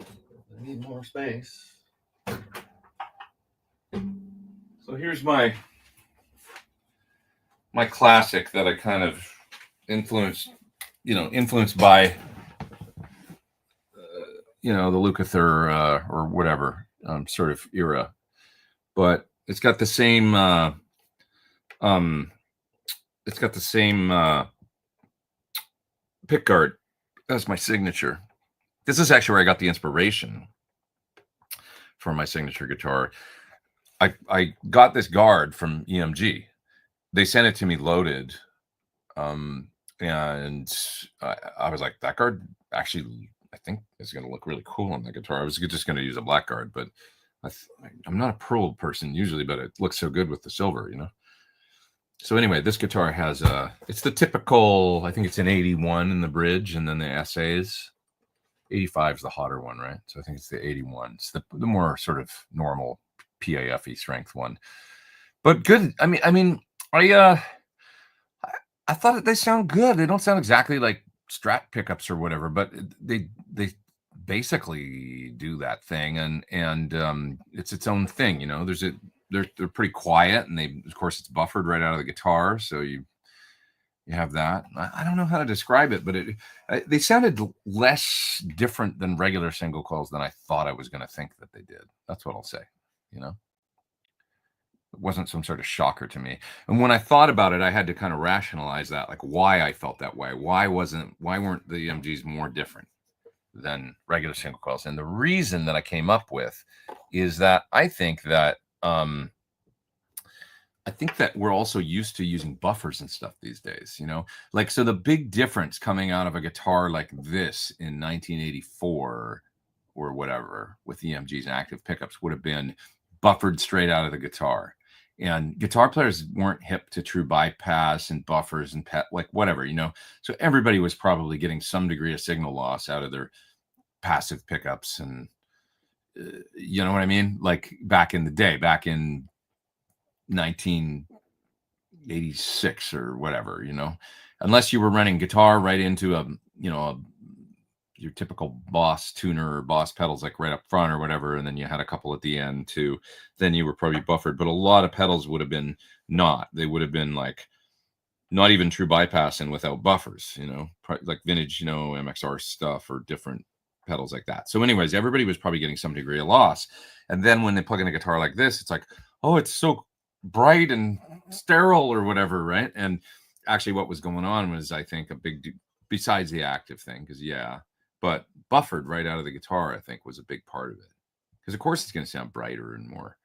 I need more space. So here's my classic that I kind of influenced by, you know, the Lukather or whatever sort of era. But it's got the same pick guard as my signature. This is actually where I got the inspiration for my signature guitar. I got this guard from EMG. They sent it to me loaded. And I was like, that guard actually, I think is going to look really cool on the guitar. I was just going to use a black guard, but I'm not a pearl person usually, but it looks so good with the silver, you know? So anyway, this guitar has it's the typical, I think it's an 81 in the bridge, and then the essays. 85 is the hotter one, right? So I think it's the 81. It's the more sort of normal PAFE strength one. But good. I mean, I thought that they sound good. They don't sound exactly like Strat pickups or whatever, but they basically do that thing, and it's its own thing, you know. They're pretty quiet, and of course it's buffered right out of the guitar, so you have that. I don't know how to describe it, but they sounded less different than regular single coils than I thought I was going to think that they did. That's what I'll say, you know. It wasn't some sort of shocker to me. And when I thought about it, I had to kind of rationalize that, like why I felt that way. Why weren't the EMGs more different than regular single coils? And the reason that I came up with is that I think that we're also used to using buffers and stuff these days, you know, like, so the big difference coming out of a guitar like this in 1984 or whatever with EMGs and active pickups would have been buffered straight out of the guitar. And guitar players weren't hip to true bypass and buffers and like whatever, you know. So everybody was probably getting some degree of signal loss out of their passive pickups and you know what I mean? Like back in the day, back in 1986 or whatever, you know, unless you were running guitar right into your typical Boss tuner or Boss pedals, like right up front or whatever, and then you had a couple at the end too, then you were probably buffered. But a lot of pedals would have been not. They would have been like not even true bypass and without buffers, you know, like vintage, you know, MXR stuff or different pedals like that. So anyways, everybody was probably getting some degree of loss. And then when they plug in a guitar like this, it's like, oh, it's so bright and sterile or whatever, right? And actually what was going on was, I think, a big, besides the active thing, because but buffered right out of the guitar, I think, was a big part of it. Because of course it's going to sound brighter and more,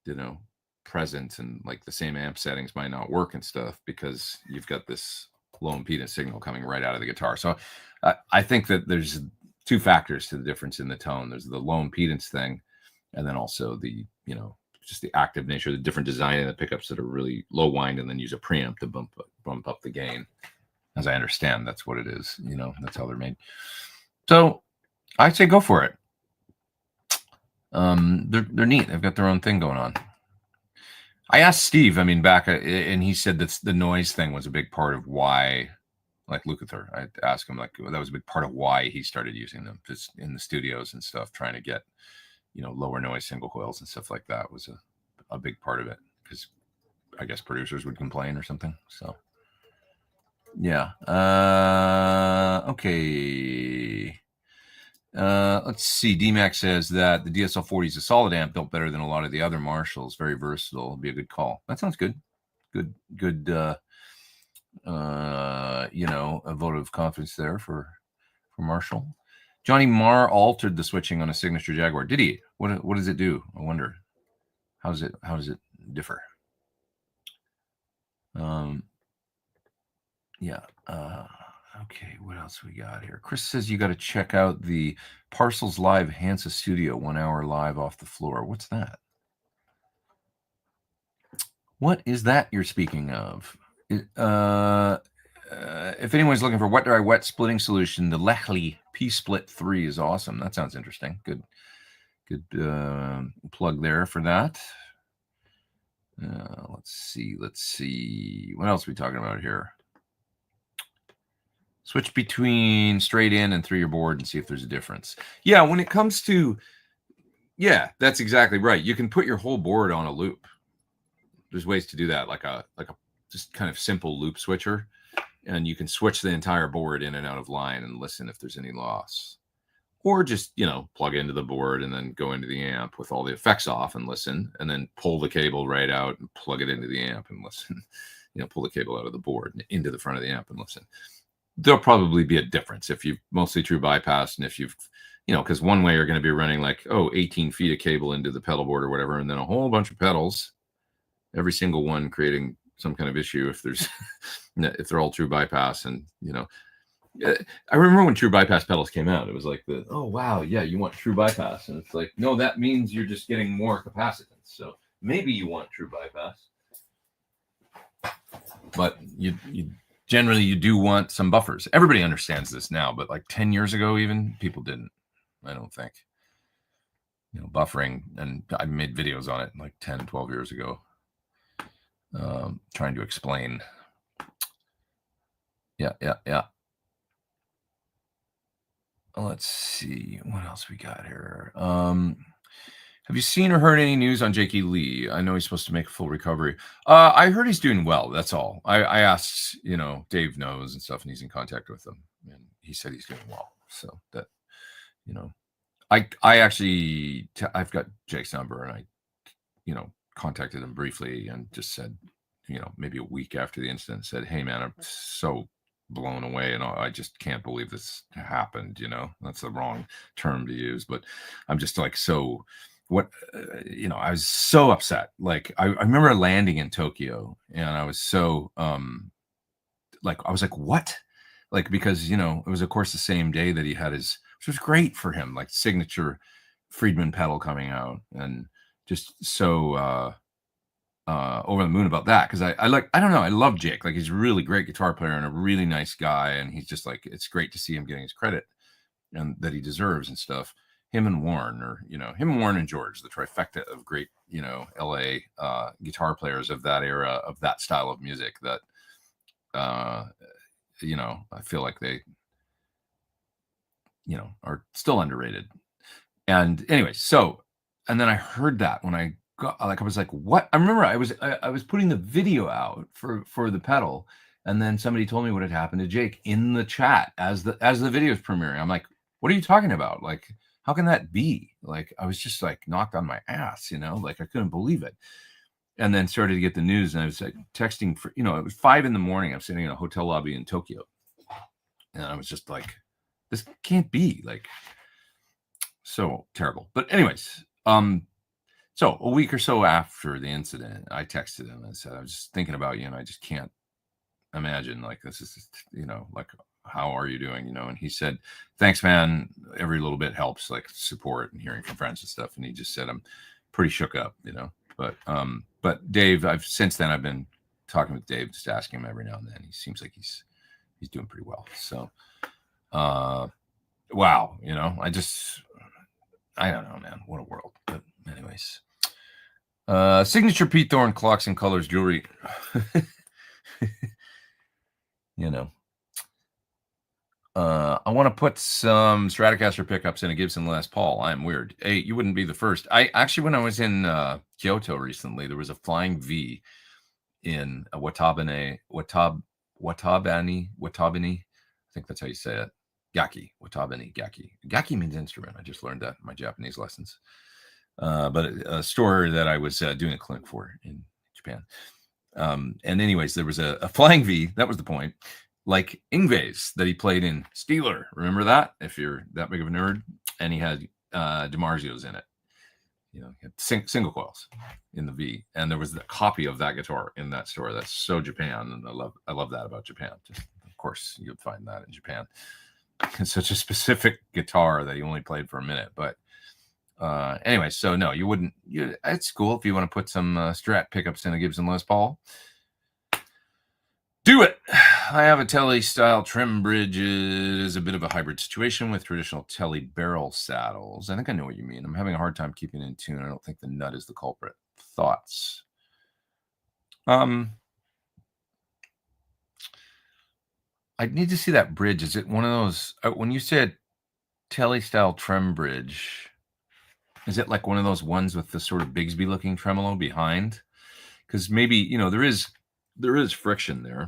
you know, present, and like the same amp settings might not work and stuff because you've got this low impedance signal coming right out of the guitar. So I think that there's two factors to the difference in the tone. There's the low impedance thing, and then also the, you know, just the active nature, the different design of the pickups that are really low wind and then use a preamp to bump up the gain. As I understand, that's what it is. You know, that's how they're made. So I'd say go for it. They're neat. They've got their own thing going on. I asked Steve, I mean, back, and he said that the noise thing was a big part of why, like Lukather, I asked him, like, that was a big part of why he started using them, just in the studios and stuff, trying to get, you know, lower noise single coils and stuff like that was a big part of it, because I guess producers would complain or something. So yeah. Okay. Let's see. DMAX says that the DSL-40 is a solid amp, built better than a lot of the other Marshalls. Very versatile. It'll be a good call. That sounds good. Good. You know, a vote of confidence there for Marshall. Johnny Marr altered the switching on a signature Jaguar. Did he? What does it do? I wonder. How does it differ? Yeah. Okay, what else we got here? Chris says you got to check out the Parcels Live Hansa Studio 1 hour live off the floor. What's that? What is that you're speaking of? If anyone's looking for wet dry wet splitting solution, the Lechley P Split 3 is awesome. That sounds interesting. Good plug there for that. Let's see. What else are we talking about here? Switch between straight in and through your board and see if there's a difference. Yeah, when it comes to, yeah, that's exactly right. You can put your whole board on a loop. There's ways to do that, like a just kind of simple loop switcher, and you can switch the entire board in and out of line and listen if there's any loss. Or just, you know, plug into the board and then go into the amp with all the effects off and listen, and then pull the cable right out and plug it into the amp and listen. You know, pull the cable out of the board and into the front of the amp and listen. There'll probably be a difference if you've mostly true bypass, and if you've, you know, because one way you're going to be running like, 18 feet of cable into the pedal board or whatever, and then a whole bunch of pedals, every single one creating some kind of issue if there's if they're all true bypass. And, you know, I remember when true bypass pedals came out, it was like oh wow, yeah, you want true bypass, and it's like, no, that means you're just getting more capacitance, so maybe you want true bypass, but you generally you do want some buffers. Everybody understands this now, but like 10 years ago, even, people didn't, I don't think. You know, buffering, and I made videos on it like 10, 12 years ago, trying to explain. Yeah. Let's see what else we got here. Have you seen or heard any news on Jakey Lee? I know he's supposed to make a full recovery. I heard he's doing well. That's all. I asked, you know, Dave knows and stuff, and he's in contact with him, and he said he's doing well. So that, you know, I actually, I've got Jake's number, and I, you know, contacted him briefly and just said, you know, maybe a week after the incident, said, hey man, I'm so blown away, and I just can't believe this happened. You know, that's the wrong term to use, but I'm just like, so what, you know, I was so upset. Like I remember landing in Tokyo, and I was so like, I was like, what? Like, because, you know, it was of course the same day that he had his, which was great for him, like signature Friedman pedal coming out, and just so over the moon about that, because I don't know, I love Jake. Like, he's a really great guitar player and a really nice guy, and he's just like, it's great to see him getting his credit and that he deserves and stuff. him and Warren, or him and Warren and George, the trifecta of great LA guitar players of that era, of that style of music, that I feel like they are still underrated. And anyway, and then I heard that when I got, like, I was like, what? I remember I was putting the video out for the pedal, and then somebody told me what had happened to Jake in the chat as the video is premiering. I'm like, what are you talking about? Like, how can that be? Like, I was just like knocked on my ass, like I couldn't believe it. And then started to get the news, and I was like texting for, it was 5 a.m. I'm sitting in a hotel lobby in Tokyo, and I was just like, this can't be, like, so terrible. But anyways, so a week or so after the incident, I texted him and said, I was just thinking about you, and I just can't imagine, like, this is, like, how are you doing? And he said, thanks, man. Every little bit helps, like support and hearing from friends and stuff. And he just said, I'm pretty shook up, but Dave, since then I've been talking with Dave, just asking him every now and then. He seems like he's doing pretty well. So, wow, I don't know, man. What a world. But anyways, signature Pete Thorn clocks and colors jewelry. I want to put some Stratocaster pickups in a Gibson Les Paul. I'm weird. Hey, you wouldn't be the first. I actually, when I was in Kyoto recently, there was a Flying V in Watabani. I think that's how you say it. Gaki, Watabani, Gaki. Gaki means instrument. I just learned that in my Japanese lessons. But a store that I was doing a clinic for in Japan. And anyways, there was a Flying V. That was the point. Like Yngwie's that he played in Steeler. Remember that? If you're that big of a nerd. And he had DiMarzio's in it. He had single coils in the V. And there was a copy of that guitar in that store. That's so Japan. And I love that about Japan. Just, of course, you'd find that in Japan. It's such a specific guitar that he only played for a minute. But anyway, so no, you wouldn't. It's cool if you want to put some Strat pickups in a Gibson Les Paul. Do it. I have a Telly style trim bridge. It is a bit of a hybrid situation with traditional Telly barrel saddles. I think I know what you mean. I'm having a hard time keeping in tune. I don't think the nut is the culprit. Thoughts? I'd need to see that bridge. Is it one of those, when you said Telly style trim bridge, is it like one of those ones with the sort of Bigsby looking tremolo behind? Because maybe, there is friction there.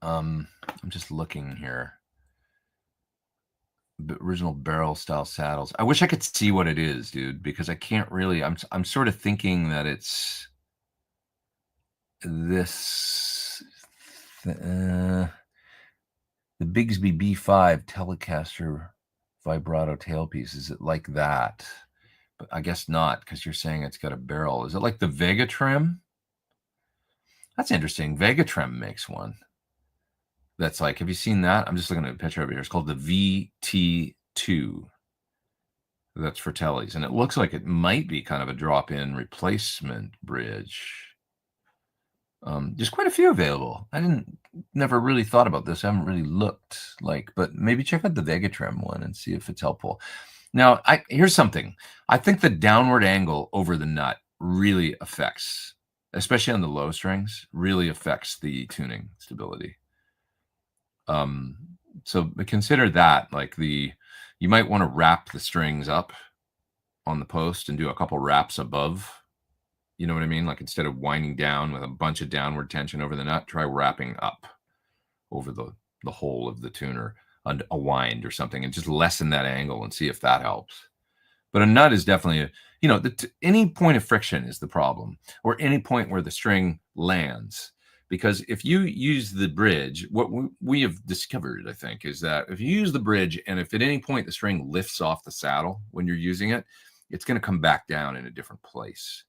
I'm just looking here. The original barrel style saddles. I wish I could see what it is, dude, because I can't really. I'm sort of thinking that it's this the Bigsby B5 Telecaster vibrato tailpiece. Is it like that? But I guess not, because you're saying it's got a barrel. Is it like the Vega trim? That's interesting. Vega trim makes one. That's like, have you seen that? I'm just looking at a picture over here. It's called the VT2. That's for Tellys. And it looks like it might be kind of a drop-in replacement bridge. There's quite a few available. Never really thought about this. I haven't really looked, but maybe check out the Vega trim one and see if it's helpful. Now, here's something. I think the downward angle over the nut really affects, especially on the low strings, really affects the tuning stability. So consider that, you might want to wrap the strings up on the post and do a couple wraps above. You know what I mean? Like, instead of winding down with a bunch of downward tension over the nut, try wrapping up over the whole of the tuner, a wind or something, and just lessen that angle and see if that helps. But a nut is definitely, any point of friction is the problem, or any point where the string lands. Because if you use the bridge, what we have discovered, I think, is that if you use the bridge and if at any point the string lifts off the saddle when you're using it, it's going to come back down in a different place.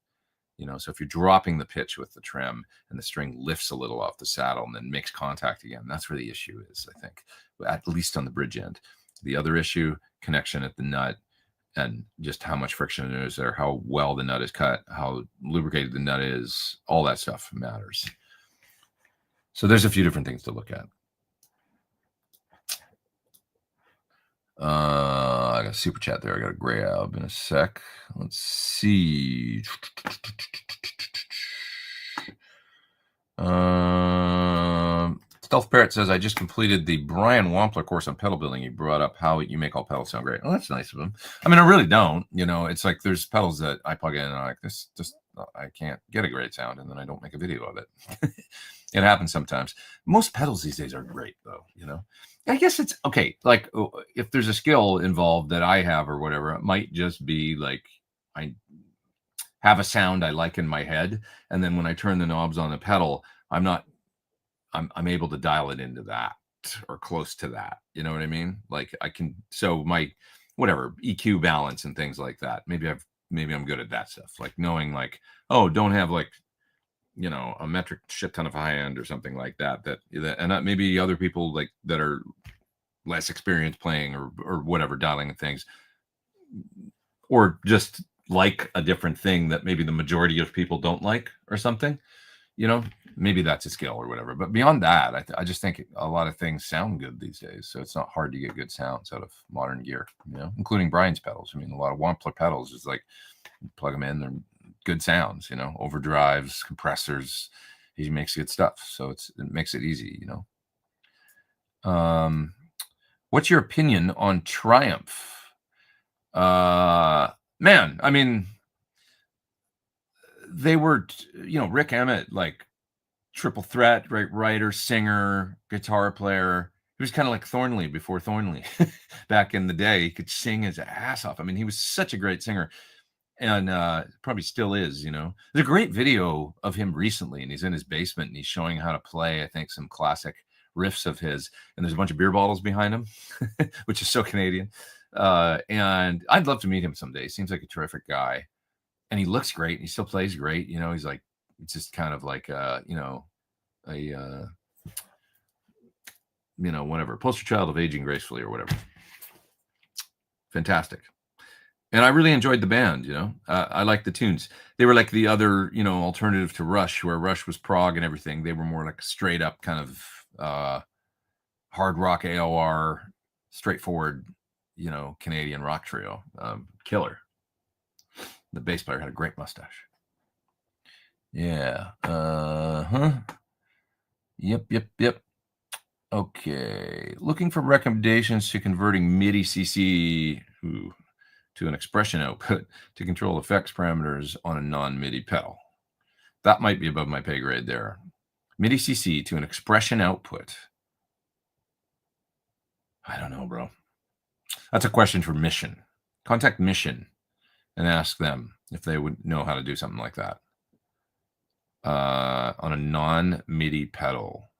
So if you're dropping the pitch with the trim and the string lifts a little off the saddle and then makes contact again, that's where the issue is, I think, at least on the bridge end. The other issue, connection at the nut, and just how much friction there is there, how well the nut is cut, how lubricated the nut is, all that stuff matters. So there's a few different things to look at. I got a super chat there. I got to grab in a sec. Let's see. Stealth Parrot says, I just completed the Brian Wampler course on pedal building. He brought up how you make all pedals sound great. Oh, that's nice of him. I mean, I really don't. You know, it's like there's pedals that I plug in and I'm like, this just, I can't get a great sound. And then I don't make a video of it. It happens sometimes. Most pedals these days are great, though. You know, I guess it's okay. Like if there's a skill involved that I have or whatever, it might just be like I have a sound I like in my head, and then when I turn the knobs on the pedal, I'm able to dial it into that or close to that. You know what I mean? Like I can, so my whatever EQ balance and things like that. Maybe I'm good at that stuff. Like knowing like, oh, don't have like, you know, a metric shit ton of high end or something like that. And maybe other people like that are less experienced playing or whatever, dialing things, or just like a different thing that maybe the majority of people don't like or something, you know, maybe that's a skill or whatever. But beyond that, I just think a lot of things sound good these days. So it's not hard to get good sounds out of modern gear, you know, including Brian's pedals. I mean, a lot of Wampler pedals is like, plug them in, they're good sounds, you know, overdrives, compressors. He makes good stuff. So it makes it easy, you know. What's your opinion on Triumph? Man, I mean, they were, you know, Rick Emmett, like triple threat, right? Writer, singer, guitar player. He was kind of like Thornley before Thornley back in the day. He could sing his ass off. I mean, he was such a great singer, and probably still is, you know. There's a great video of him recently, and he's in his basement and he's showing how to play, I think, some classic riffs of his, and there's a bunch of beer bottles behind him, which is so Canadian. And I'd love to meet him someday. He seems like a terrific guy, and he looks great. And he still plays great. You know, he's like, it's just kind of like, you know, you know, whatever, poster child of aging gracefully or whatever. Fantastic. And I really enjoyed the band, you know. I like the tunes. They were like the other, you know, alternative to Rush, where Rush was prog and everything. They were more like straight up kind of hard rock AOR, straightforward, you know, Canadian rock trio. Killer. The bass player had a great mustache. Yeah. Yep. Okay. Looking for recommendations to converting MIDI CC to an expression output to control effects parameters on a non-MIDI pedal. That might be above my pay grade there. MIDI CC to an expression output. I don't know, bro. That's a question for Mission. Contact Mission and ask them if they would know how to do something like that on a non-MIDI pedal.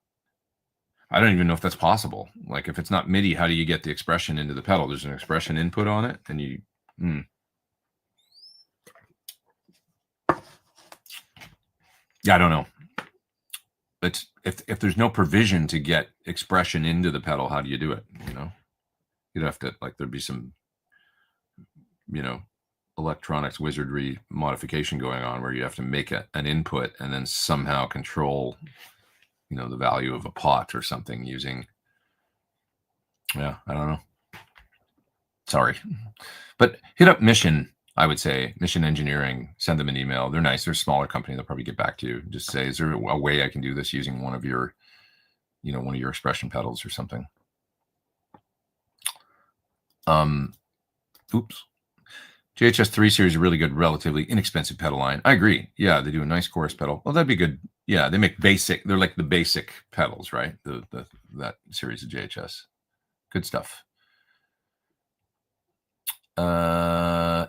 I don't even know if that's possible. Like if it's not MIDI, how do you get the expression into the pedal? There's an expression input on it, and you. Yeah, I don't know. It's if there's no provision to get expression into the pedal, how do you do it? You know, you'd have to, like, there'd be some, you know, electronics wizardry modification going on where you have to make an input and then somehow control, you know, the value of a pot or something using. Yeah, I don't know. Sorry, but hit up Mission. I would say Mission Engineering, send them an email. They're nice. They're a smaller company. They'll probably get back to you. Just say, is there a way I can do this using one of your, you know, one of your expression pedals or something? Oops. JHS 3 series is a really good, relatively inexpensive pedal line. I agree. Yeah, they do a nice chorus pedal. Well, that'd be good. Yeah, they make basic. They're like the basic pedals, right? That series of JHS. Good stuff. Yeah.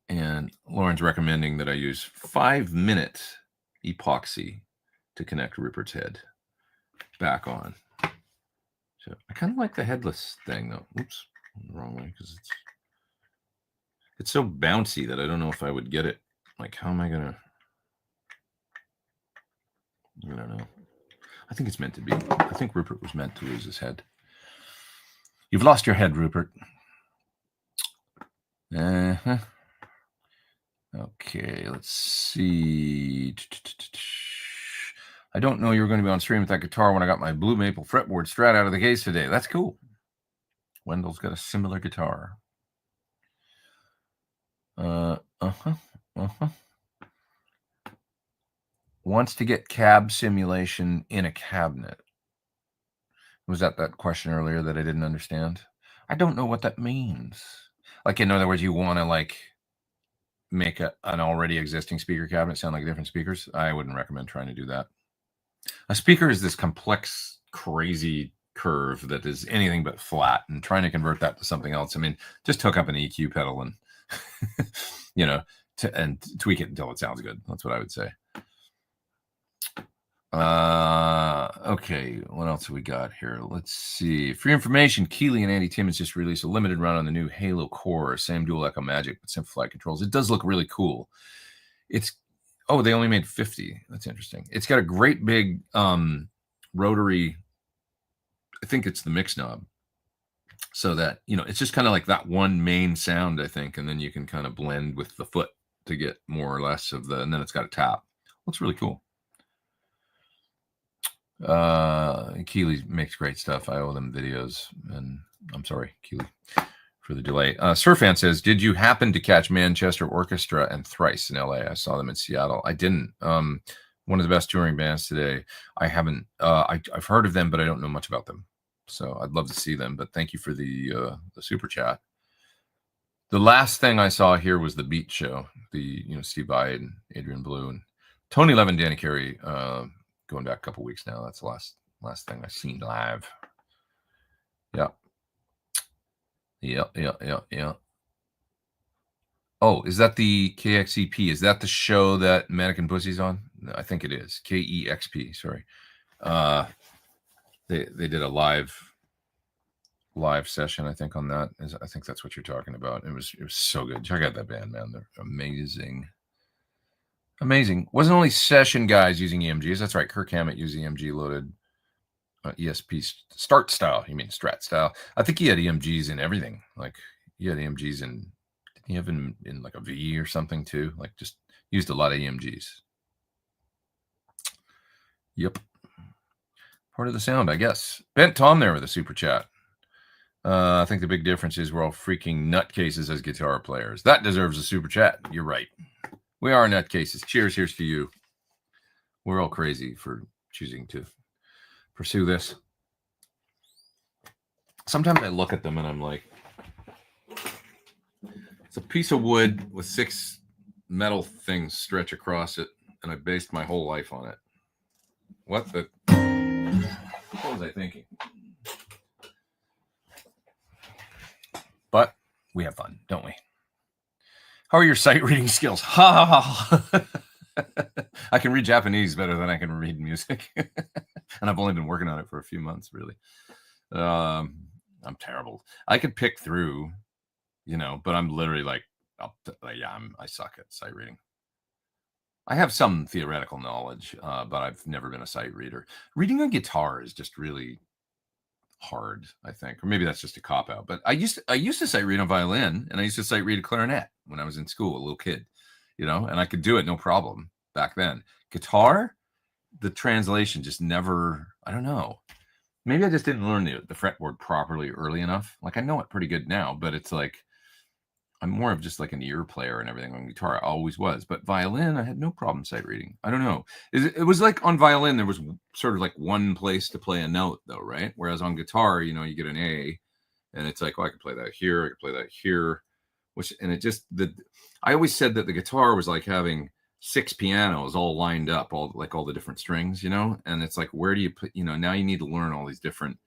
And Lauren's recommending that I use 5-minute epoxy to connect Rupert's head back on. So I kind of like the headless thing, though. Oops, the wrong way, because it's so bouncy that I don't know if I would get it. Like, how am I gonna? I don't know. I think it's meant to be. I think Rupert was meant to lose his head. You've lost your head, Rupert. Okay, let's see. I don't know you were going to be on stream with that guitar when I got my Blue Maple fretboard Strat out of the case today. That's cool. Wendell's got a similar guitar. Wants to get cab simulation in a cabinet. Was that question earlier that I didn't understand? I don't know what that means. Like, in other words, you want to like make an already existing speaker cabinet sound like different speakers? I wouldn't recommend trying to do that. A speaker is this complex, crazy curve that is anything but flat, and trying to convert that to something else. I mean, just hook up an EQ pedal and, you know, and tweak it until it sounds good. That's what I would say. Okay, what else have we got here? Let's see. For your information, Keeley and Andy Timmons just released a limited run on the new Halo Core, same dual echo magic but simplified controls. It does look really cool. It's they only made 50. That's interesting. It's got a great big rotary, I think it's the mix knob, so that, you know, it's just kind of like that one main sound, I think, and then you can kind of blend with the foot to get more or less of the, and then it's got a tap. Looks really cool. Keeley makes great stuff. I owe them videos, and I'm sorry, Keeley, for the delay. Surfan says, did you happen to catch Manchester Orchestra and Thrice in LA? I saw them in Seattle. I didn't. One of the best touring bands today. I haven't. I've heard of them, but I don't know much about them. So I'd love to see them. But thank you for the super chat. The last thing I saw here was the Beat Show. Steve Vai and Adrian Blue and Tony Levin, Danny Carey. Going back a couple weeks now. That's the last thing I've seen live. Yeah. Oh, is that the KXEP? Is that the show that Mannequin Pussy's on? No, I think it is. KEXP, sorry. They did a live session, I think, on that. I think that's what you're talking about. It was so good. Check out that band, man. They're amazing. Amazing. Wasn't only session guys using EMGs. That's right. Kirk Hammett used EMG loaded ESP start style. You mean Strat style? I think he had EMGs in everything. Like, he had EMGs in, did he have in like a V or something too? Like, just used a lot of EMGs. Yep. Part of the sound, I guess. Bent Tom there with a super chat. I think the big difference is we're all freaking nutcases as guitar players. That deserves a super chat. You're right. We are nutcases. Cheers. Here's to you. We're all crazy for choosing to pursue this. Sometimes I look at them and I'm like, it's a piece of wood with 6 metal things stretch across it, and I based my whole life on it. What was I thinking? But we have fun, don't we? How are your sight reading skills? Ha ha ha. I can read Japanese better than I can read music. And I've only been working on it for a few months, really. I'm terrible. I could pick through, but I'm literally like, I suck at sight reading. I have some theoretical knowledge, but I've never been a sight reader. Reading a guitar is just really hard, I think, or maybe that's just a cop out. But I used to sight read on violin, and I used to sight read a clarinet when I was in school, a little kid, and I could do it no problem back then. Guitar, the translation just never. I don't know. Maybe I just didn't learn the fretboard properly early enough. Like, I know it pretty good now, but it's like I'm more of just like an ear player and everything on guitar. I always was. But violin, I had no problem sight reading. I don't know. It was like on violin, there was sort of like one place to play a note, though, right? Whereas on guitar, you get an A, and it's like, I can play that here, I can play that here. I always said that the guitar was like having 6 pianos all lined up, all the different strings, and it's like, where do you put, now you need to learn all these different.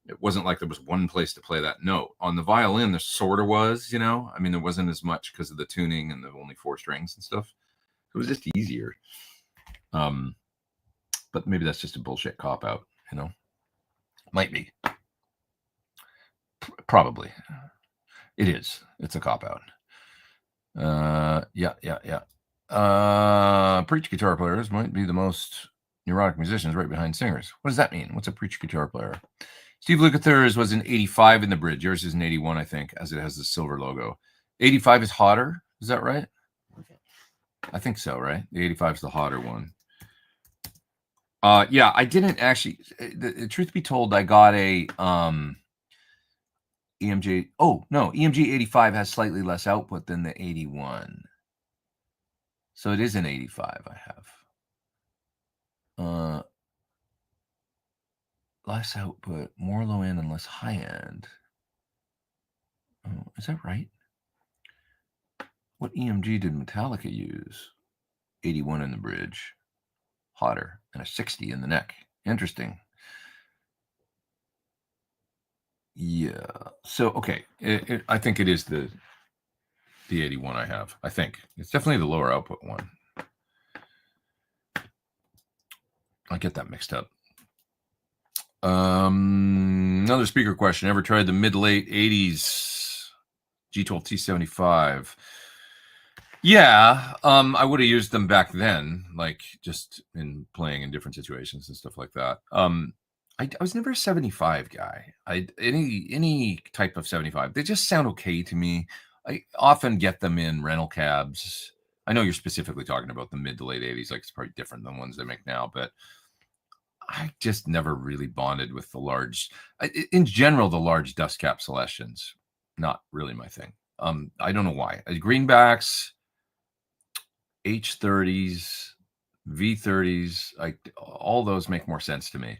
It wasn't like there was one place to play that note. On the violin, there sort of was, I mean, there wasn't as much because of the tuning and the only 4 strings and stuff. It was just easier. But maybe that's just a bullshit cop out, Might be. Probably. It is. It's a cop out. Yeah. Preach guitar players might be the most neurotic musicians, right behind singers. What does that mean? What's a preach guitar player? Steve Lukather's was an 85 in the bridge. Yours is an 81, I think, as it has the silver logo. 85 is hotter. Is that right? I think so, right? The 85 is the hotter one. Yeah, I didn't actually. The truth be told, I got a EMG. Oh, no. EMG 85 has slightly less output than the 81. So it is an 85 I have. Less output, more low end and less high end. Oh, is that right? What EMG did Metallica use? 81 in the bridge, hotter, and a 60 in the neck. Interesting. Yeah. So, okay. I think it is the 81 I have. I think it's definitely the lower output one. I get that mixed up. Another speaker question. Ever tried the mid-late 80s G12 T75? Yeah, I would have used them back then, like just in playing in different situations and stuff like that. I was never a 75 guy. Any type of 75, they just sound okay to me. I often get them in rental cabs. I know you're specifically talking about the mid to late 80s, like it's probably different than ones they make now, but I just never really bonded with the large. In general, the large dust cap Celestians, not really my thing. I don't know why. Greenbacks, H30s, V30s, like all those make more sense to me.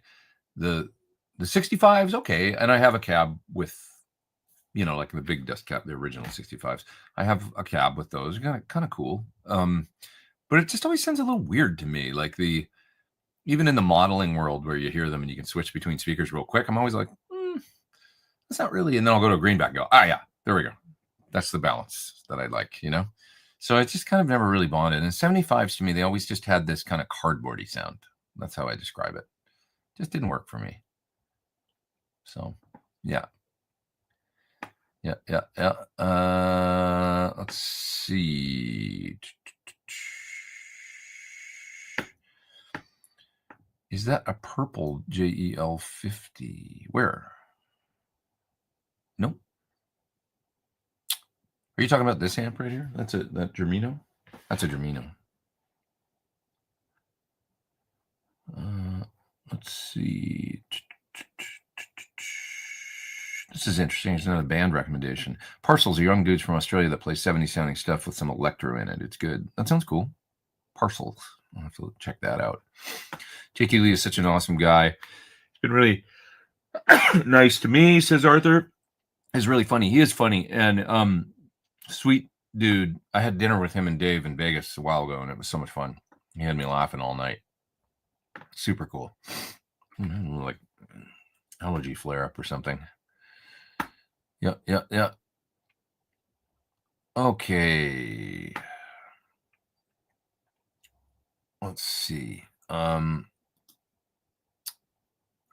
The 65s, okay, and I have a cab with, like the big dust cap, the original 65s. I have a cab with those, kind of cool. But it just always sounds a little weird to me, like even in the modeling world where you hear them and you can switch between speakers real quick. I'm always like, that's not really. And then I'll go to a greenback and go, yeah, there we go. That's the balance that I like, So I just kind of never really bonded. And 75s to me, they always just had this kind of cardboardy sound. That's how I describe it. Just didn't work for me. So, yeah. Let's see. Is that a purple JEL 50? Where? Nope. Are you talking about this amp right here? That Germino? That's a Germino. Let's see. This is interesting. It's another band recommendation. Parcels are young dudes from Australia that play 70s sounding stuff with some electro in it. It's good. That sounds cool. Parcels. I'll have to check that out. JT Lee is such an awesome guy. He's been really nice to me, says Arthur. He's really funny. He is funny. And sweet dude. I had dinner with him and Dave in Vegas a while ago, and it was so much fun. He had me laughing all night. Super cool. Like allergy flare-up or something. Yeah. Okay. Let's see.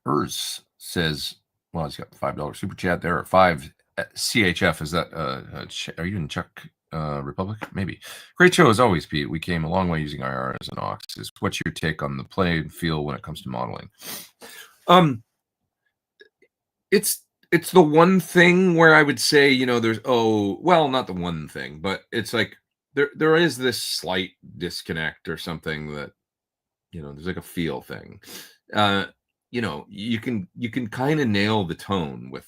Urs says, well, he's got the $5 super chat there, or 5 CHF. Is that are you in Czech Republic? Maybe. Great show as always, Pete. We came a long way using IR as an aux. What's your take on the play and feel when it comes to modeling? It's the one thing where I would say, there's not the one thing, but it's like there is this slight disconnect or something that, there's like a feel thing. You can kind of nail the tone with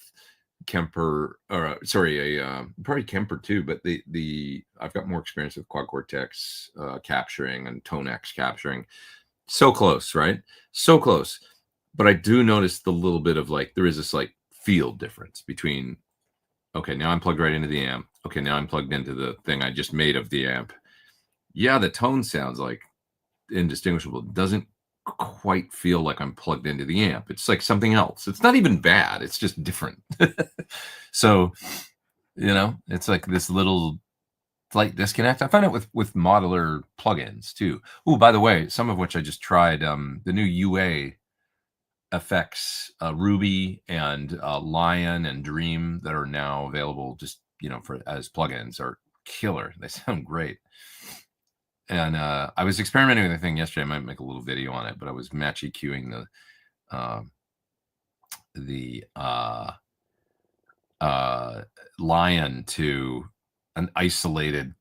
Kemper, or sorry, probably Kemper too, but I've got more experience with Quad Cortex capturing and Tonex capturing. So close, right? So close. But I do notice the little bit of there is this field difference between, okay, now I'm plugged right into the amp. Okay, now I'm plugged into the thing I just made of the amp. Yeah, the tone sounds like indistinguishable. It doesn't quite feel like I'm plugged into the amp. It's like something else. It's not even bad. It's just different. So, it's like this little slight disconnect. I find it with modular plugins too. Oh, by the way, some of which I just tried. The new UA effects, Ruby and Lion and Dream that are now available just as plugins are killer. They sound great. And I was experimenting with a thing yesterday. I might make a little video on it, but I was match EQing the Lion to an isolated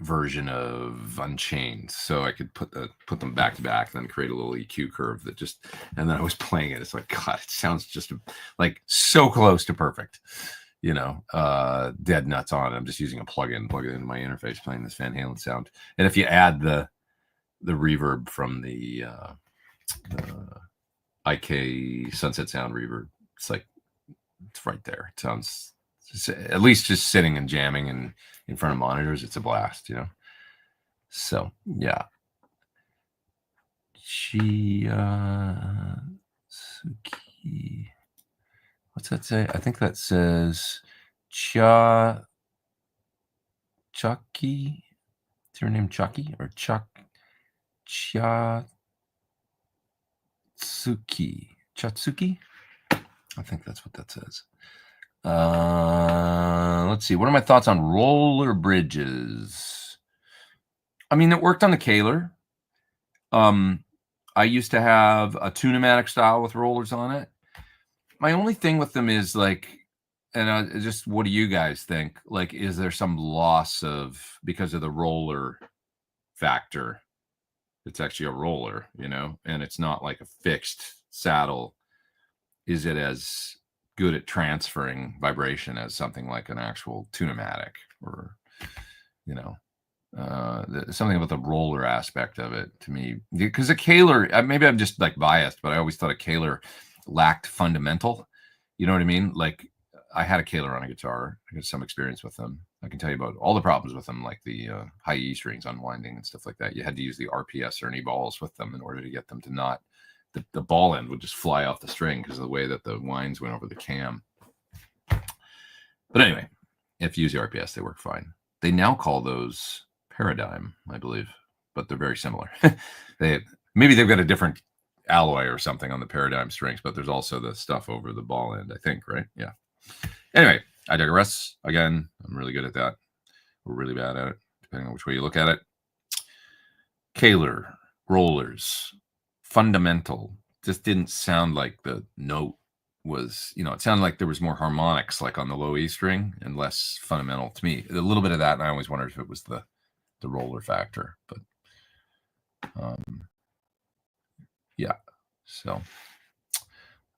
version of Unchained, so I could put them back to back, and then create a little EQ curve that just, and then I was playing it. It's like, God, it sounds just like so close to perfect, you know, dead nuts on it. I'm just using a plugin, plug it into my interface, playing this Van Halen sound. And if you add the reverb from the IK Sunset Sound reverb, it's like, it's right there. It sounds, at least just sitting and jamming and in front of monitors, it's a blast, you know. So yeah. Suki. What's that say? I think that says Chucky. Is your name Chucky or Chatsuki? Chatsuki? I think that's what that says. Let's see. What are my thoughts on roller bridges? I mean, it worked on the Kaler. I used to have a tunematic style with rollers on it. My only thing with them is like, and just what do you guys think? Like, is there some loss of, because of the roller factor? It's actually a roller, you know, and it's not like a fixed saddle. Is it as good at transferring vibration as something like an actual tunematic, or, you know, something about the roller aspect of it to me, because a Kaler, maybe I'm just like biased, but I always thought a Kaler lacked fundamental. You know what I mean? Like, I had a Kaler on a guitar. I got some experience with them. I can tell you about all the problems with them, like the high E strings unwinding and stuff like that. You had to use the RPS Ernie balls with them in order to get them to not, the ball end would just fly off the string because of the way that the winds went over the cam. But anyway, if you use the RPS, they work fine. They now call those Paradigm, I believe, but they're very similar. Maybe they've got a different alloy or something on the Paradigm strings, but there's also the stuff over the ball end, I think, right? Yeah. Anyway, I digress. Again, I'm really good at that. We're really bad at it, depending on which way you look at it. Kaler, rollers, fundamental, just didn't sound like the note was, you know, it sounded like there was more harmonics like on the low E string and less fundamental to me. A little bit of that, and I always wondered if it was the roller factor, but yeah. So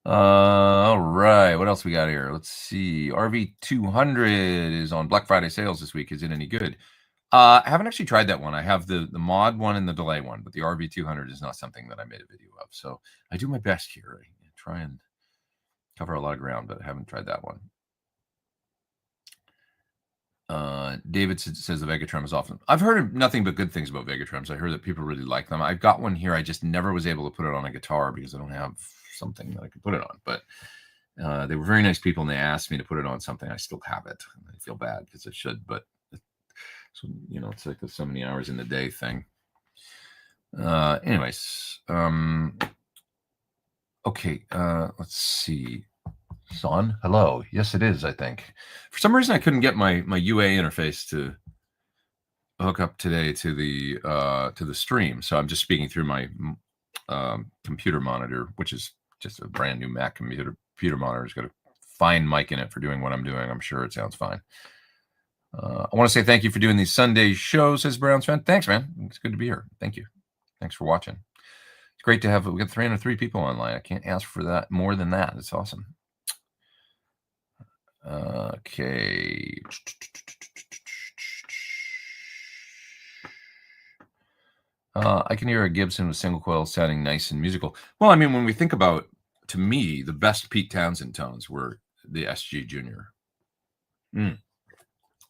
all right, what else we got here? Let's see. RV200 is on Black Friday sales this week. Is it any good? I haven't actually tried that one. I have the mod one and the delay one, but the RV200 is not something that I made a video of. So I do my best here. I try and cover a lot of ground, but I haven't tried that one. David says the Vegatrum is often. I've heard nothing but good things about Vegatrums. I heard that people really like them. I've got one here. I just never was able to put it on a guitar because I don't have something that I could put it on. But they were very nice people, and they asked me to put it on something. I still have it. I feel bad because I should, but so, you know, it's like the so many hours in the day thing. Anyways, okay. Let's see. Son, hello. Yes, it is. I think for some reason I couldn't get my UA interface to hook up today to the stream, so I'm just speaking through my computer monitor, which is just a brand new Mac computer monitor. It's got a fine mic in it for doing what I'm doing. I'm sure it sounds fine. I want to say thank you for doing these Sunday shows, says Browns fan. Thanks, man. It's good to be here. Thank you. Thanks for watching. It's great to have. We got 303 people online. I can't ask for that more than that. It's awesome. Okay. I can hear a Gibson with single coil sounding nice and musical. Well, I mean, when we think about, to me, the best Pete Townsend tones were the SG Junior.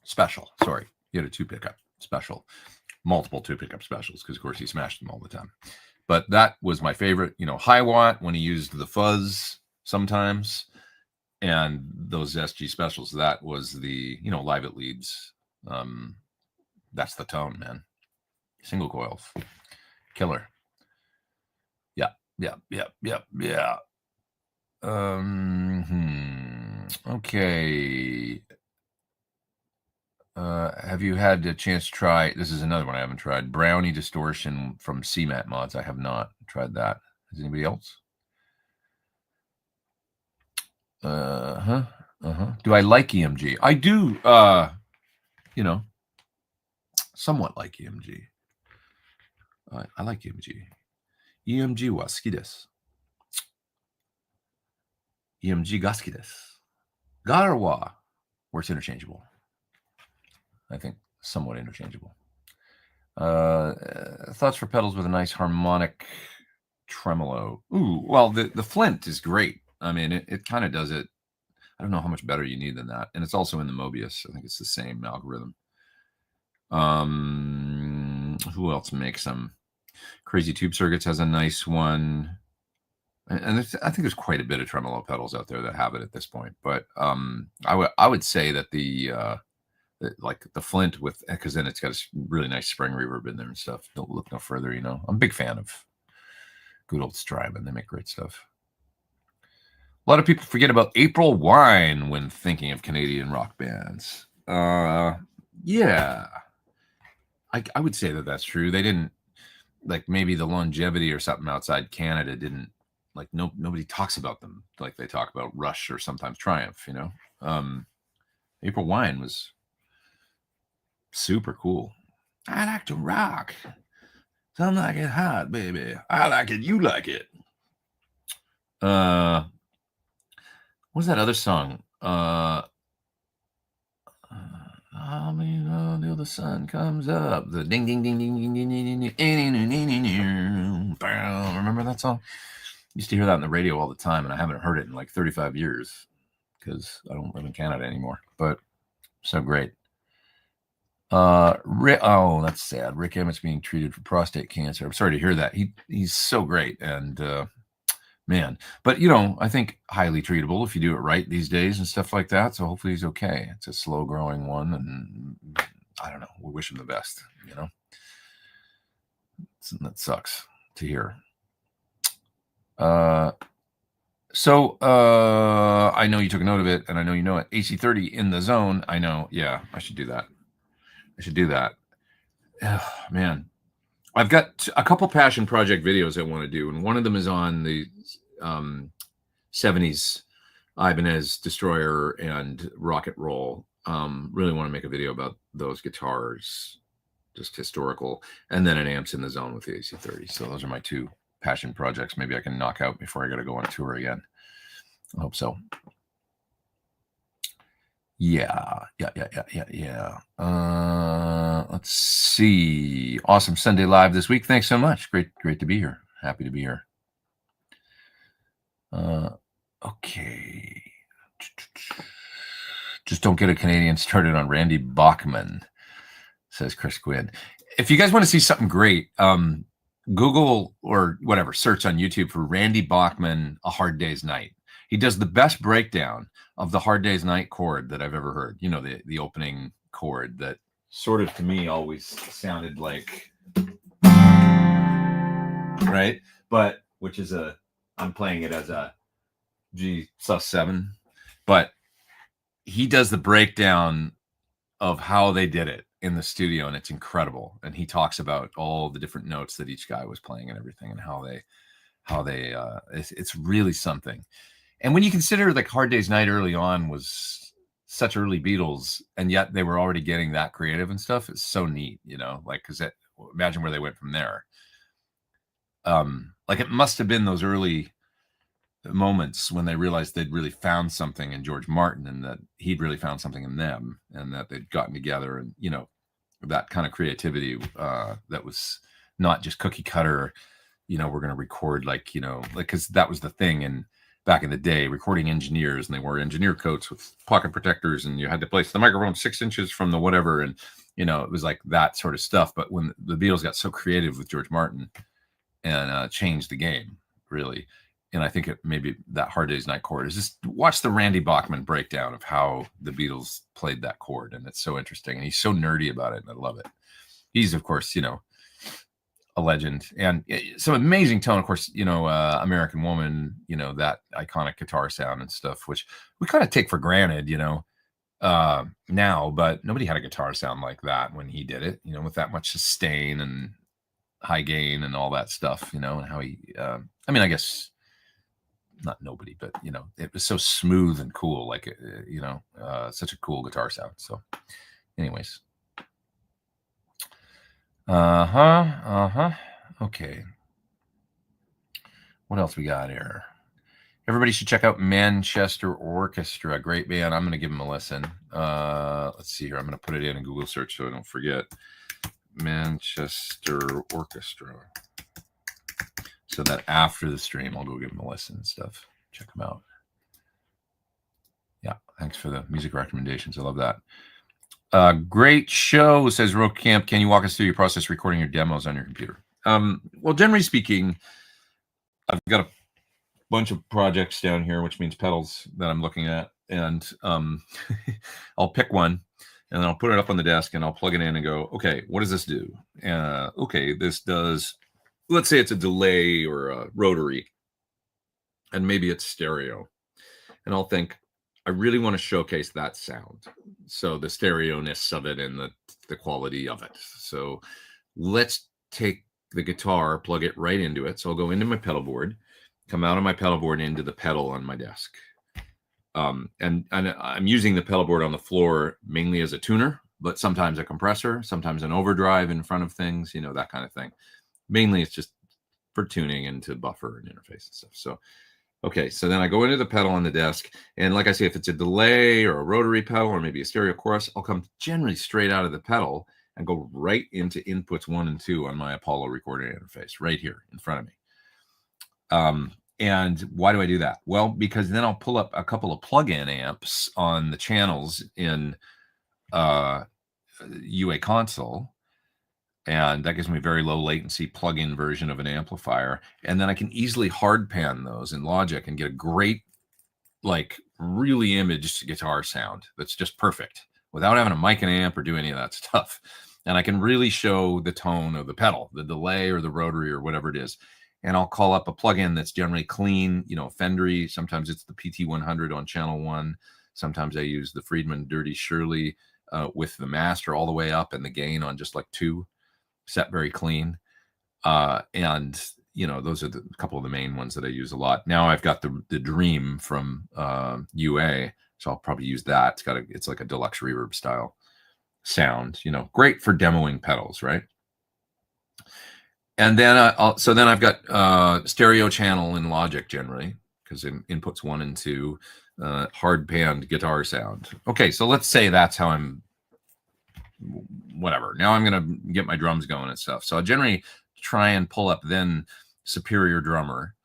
Special. Sorry. He had a 2-pickup special. Multiple 2-pickup specials, because, of course, he smashed them all the time. But that was my favorite. You know, high watt when he used the fuzz sometimes. And those SG specials, that was the, you know, live at Leeds. That's the tone, man. Single coils. Killer. Yeah. Okay. Have you had a chance to try, this is another one I haven't tried, Brownie Distortion from CMAT Mods? I have not tried that. Has anybody else? Do I like EMG? I do. You know, somewhat like EMG. I like EMG. EMG wa suki desu. EMG ga suki desu. Ga wa, where it's interchangeable. I think somewhat interchangeable. Thoughts for pedals with a nice harmonic tremolo. Ooh, well, the Flint is great. I mean, it kind of does it. I don't know how much better you need than that. And it's also in the Mobius. I think it's the same algorithm. Who else makes them? Crazy Tube Circuits has a nice one. And I think there's quite a bit of tremolo pedals out there that have it at this point. But I would say that like the Flint with, because then it's got a really nice spring reverb in there and stuff. Don't look no further, you know. I'm a big fan of good old Strymon. They make great stuff. A lot of people forget about April Wine when thinking of Canadian rock bands. Yeah, I would say that that's true. They didn't, like, maybe the longevity or something outside Canada didn't, like, nobody talks about them like they talk about Rush or sometimes Triumph, you know. April Wine was super cool. I like to rock. Some like it hot, baby. I like it. You like it. What's that other song? Until the sun comes up. The ding ding ding ding ding ding ding ding ding ding. Remember that song? Used to hear that on the radio all the time, and I haven't heard it in like 35 years because I don't live in Canada anymore. But so great. Oh, that's sad. Rick Emmett's being treated for prostate cancer. I'm sorry to hear that. He's so great, and man, but you know, I think highly treatable if you do it right these days and stuff like that. So hopefully he's okay. It's a slow growing one, and I don't know. We wish him the best. You know, that sucks to hear. So I know you took a note of it, and I know you know it. AC30 in the zone. I know. Yeah, I should do that. Oh, man, I've got a couple passion project videos I want to do, and one of them is on the 70s Ibanez Destroyer and Rocket Roll. Really want to make a video about those guitars, just historical, and then an amps in the zone with the AC30. So those are my two passion projects. Maybe I can knock out before I got to go on tour again. I hope so. Yeah. Let's see. Awesome Sunday live this week. Thanks so much. Great to be here. Happy to be here. Okay. Just don't get a Canadian started on Randy Bachman, says Chris Quinn. If you guys want to see something great, Google or whatever, search on YouTube for Randy Bachman, A Hard Day's Night. He does the best breakdown of the Hard Day's Night chord that I've ever heard. You know, the opening chord that sort of to me always sounded like, right? But which is I'm playing it as a G sus7, but he does the breakdown of how they did it in the studio, and it's incredible. And he talks about all the different notes that each guy was playing and everything, and how they it's really something. And when you consider like Hard Day's Night early on was such early Beatles, and yet they were already getting that creative and stuff, it's so neat, you know, like, because imagine where they went from there. Like it must have been those early moments when they realized they'd really found something in George Martin, and that he'd really found something in them, and that they'd gotten together, and, you know, that kind of creativity that was not just cookie cutter, you know, we're going to record like, you know, like, because that was the thing. And back in the day, recording engineers, and they wore engineer coats with pocket protectors, and you had to place the microphone 6 inches from the whatever, and, you know, it was like that sort of stuff. But when the Beatles got so creative with George Martin and changed the game, really, and I think maybe that Hard Day's Night chord is just watch the Randy Bachman breakdown of how the Beatles played that chord, and it's so interesting, and he's so nerdy about it, and I love it. He's, of course, you know, a legend, and some amazing tone, of course, you know, American Woman, you know, that iconic guitar sound and stuff, which we kind of take for granted, you know, now, but nobody had a guitar sound like that when he did it, you know, with that much sustain and high gain and all that stuff, you know, and how he, I mean, I guess not nobody, but, you know, it was so smooth and cool, like, you know, such a cool guitar sound. So anyways, Okay. What else we got here? Everybody should check out Manchester Orchestra. Great band. I'm going to give them a listen. Let's see here. I'm going to put it in a Google search so I don't forget. Manchester Orchestra. So that after the stream, I'll go give them a listen and stuff. Check them out. Yeah, thanks for the music recommendations. I love that. Great show, says Roke Camp. Can you walk us through your process recording your demos on your computer? Well, generally speaking, I've got a bunch of projects down here, which means pedals that I'm looking at, and I'll pick one and then I'll put it up on the desk and I'll plug it in and go, okay, what does this do? Okay, this does, let's say it's a delay or a rotary, and maybe it's stereo, and I'll think, I really want to showcase that sound, so the stereo-ness of it and the quality of it. So let's take the guitar, plug it right into it. So I'll go into my pedal board, come out of my pedal board into the pedal on my desk. And I'm using the pedal board on the floor mainly as a tuner, but sometimes a compressor, sometimes an overdrive in front of things, you know, that kind of thing. Mainly it's just for tuning and to buffer and interface and stuff. So, okay, so then I go into the pedal on the desk, and like I say, if it's a delay or a rotary pedal or maybe a stereo chorus, I'll come generally straight out of the pedal and go right into inputs 1 and 2 on my Apollo recording interface right here in front of me. And why do I do that? Well, because then I'll pull up a couple of plug-in amps on the channels in UA console, and that gives me a very low latency plug-in version of an amplifier. And then I can easily hard pan those in Logic and get a great, like, really imaged guitar sound that's just perfect without having a mic and amp or do any of that stuff. And I can really show the tone of the pedal, the delay or the rotary or whatever it is. And I'll call up a plugin that's generally clean, you know, Fendery. Sometimes it's the PT100 on channel 1. Sometimes I use the Friedman Dirty Shirley with the master all the way up and the gain on just like 2, set very clean. And, you know, those are a couple of the main ones that I use a lot. Now I've got the Dream from UA, so I'll probably use that. It's like a deluxe reverb style sound, you know, great for demoing pedals, right? And then so then I've got stereo channel in Logic generally, because in inputs 1 and 2, hard panned guitar sound. Okay, so let's say that's how I'm, whatever. Now I'm going to get my drums going and stuff. So I generally try and pull up then Superior Drummer,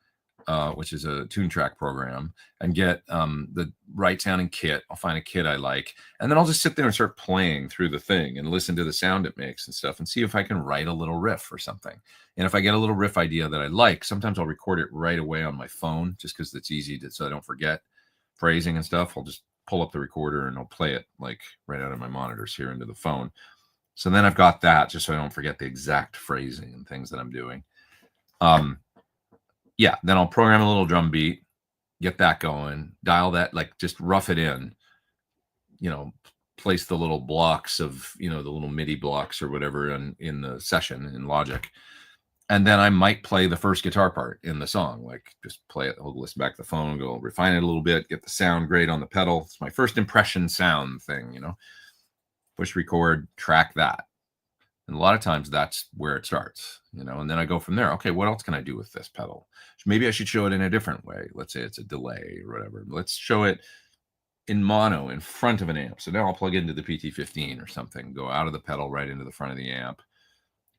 which is a tune track program, and get the right sounding kit. I'll find a kit I like, and then I'll just sit there and start playing through the thing and listen to the sound it makes and stuff and see if I can write a little riff or something. And if I get a little riff idea that I like, sometimes I'll record it right away on my phone just because it's easy so I don't forget phrasing and stuff. I'll just pull up the recorder and I'll play it like right out of my monitors here into the phone. So then I've got that just so I don't forget the exact phrasing and things that I'm doing. Yeah, then I'll program a little drum beat, get that going, dial that, like just rough it in, you know, place the little blocks of, you know, the little MIDI blocks or whatever in the session in Logic. And then I might play the first guitar part in the song, like just play it, hold listen back to the phone, go refine it a little bit, get the sound great on the pedal. It's my first impression sound thing, you know, push record, track that. And a lot of times that's where it starts, you know, and then I go from there. Okay, what else can I do with this pedal? Maybe I should show it in a different way. Let's say it's a delay or whatever. Let's show it in mono in front of an amp. So now I'll plug into the PT15 or something, go out of the pedal right into the front of the amp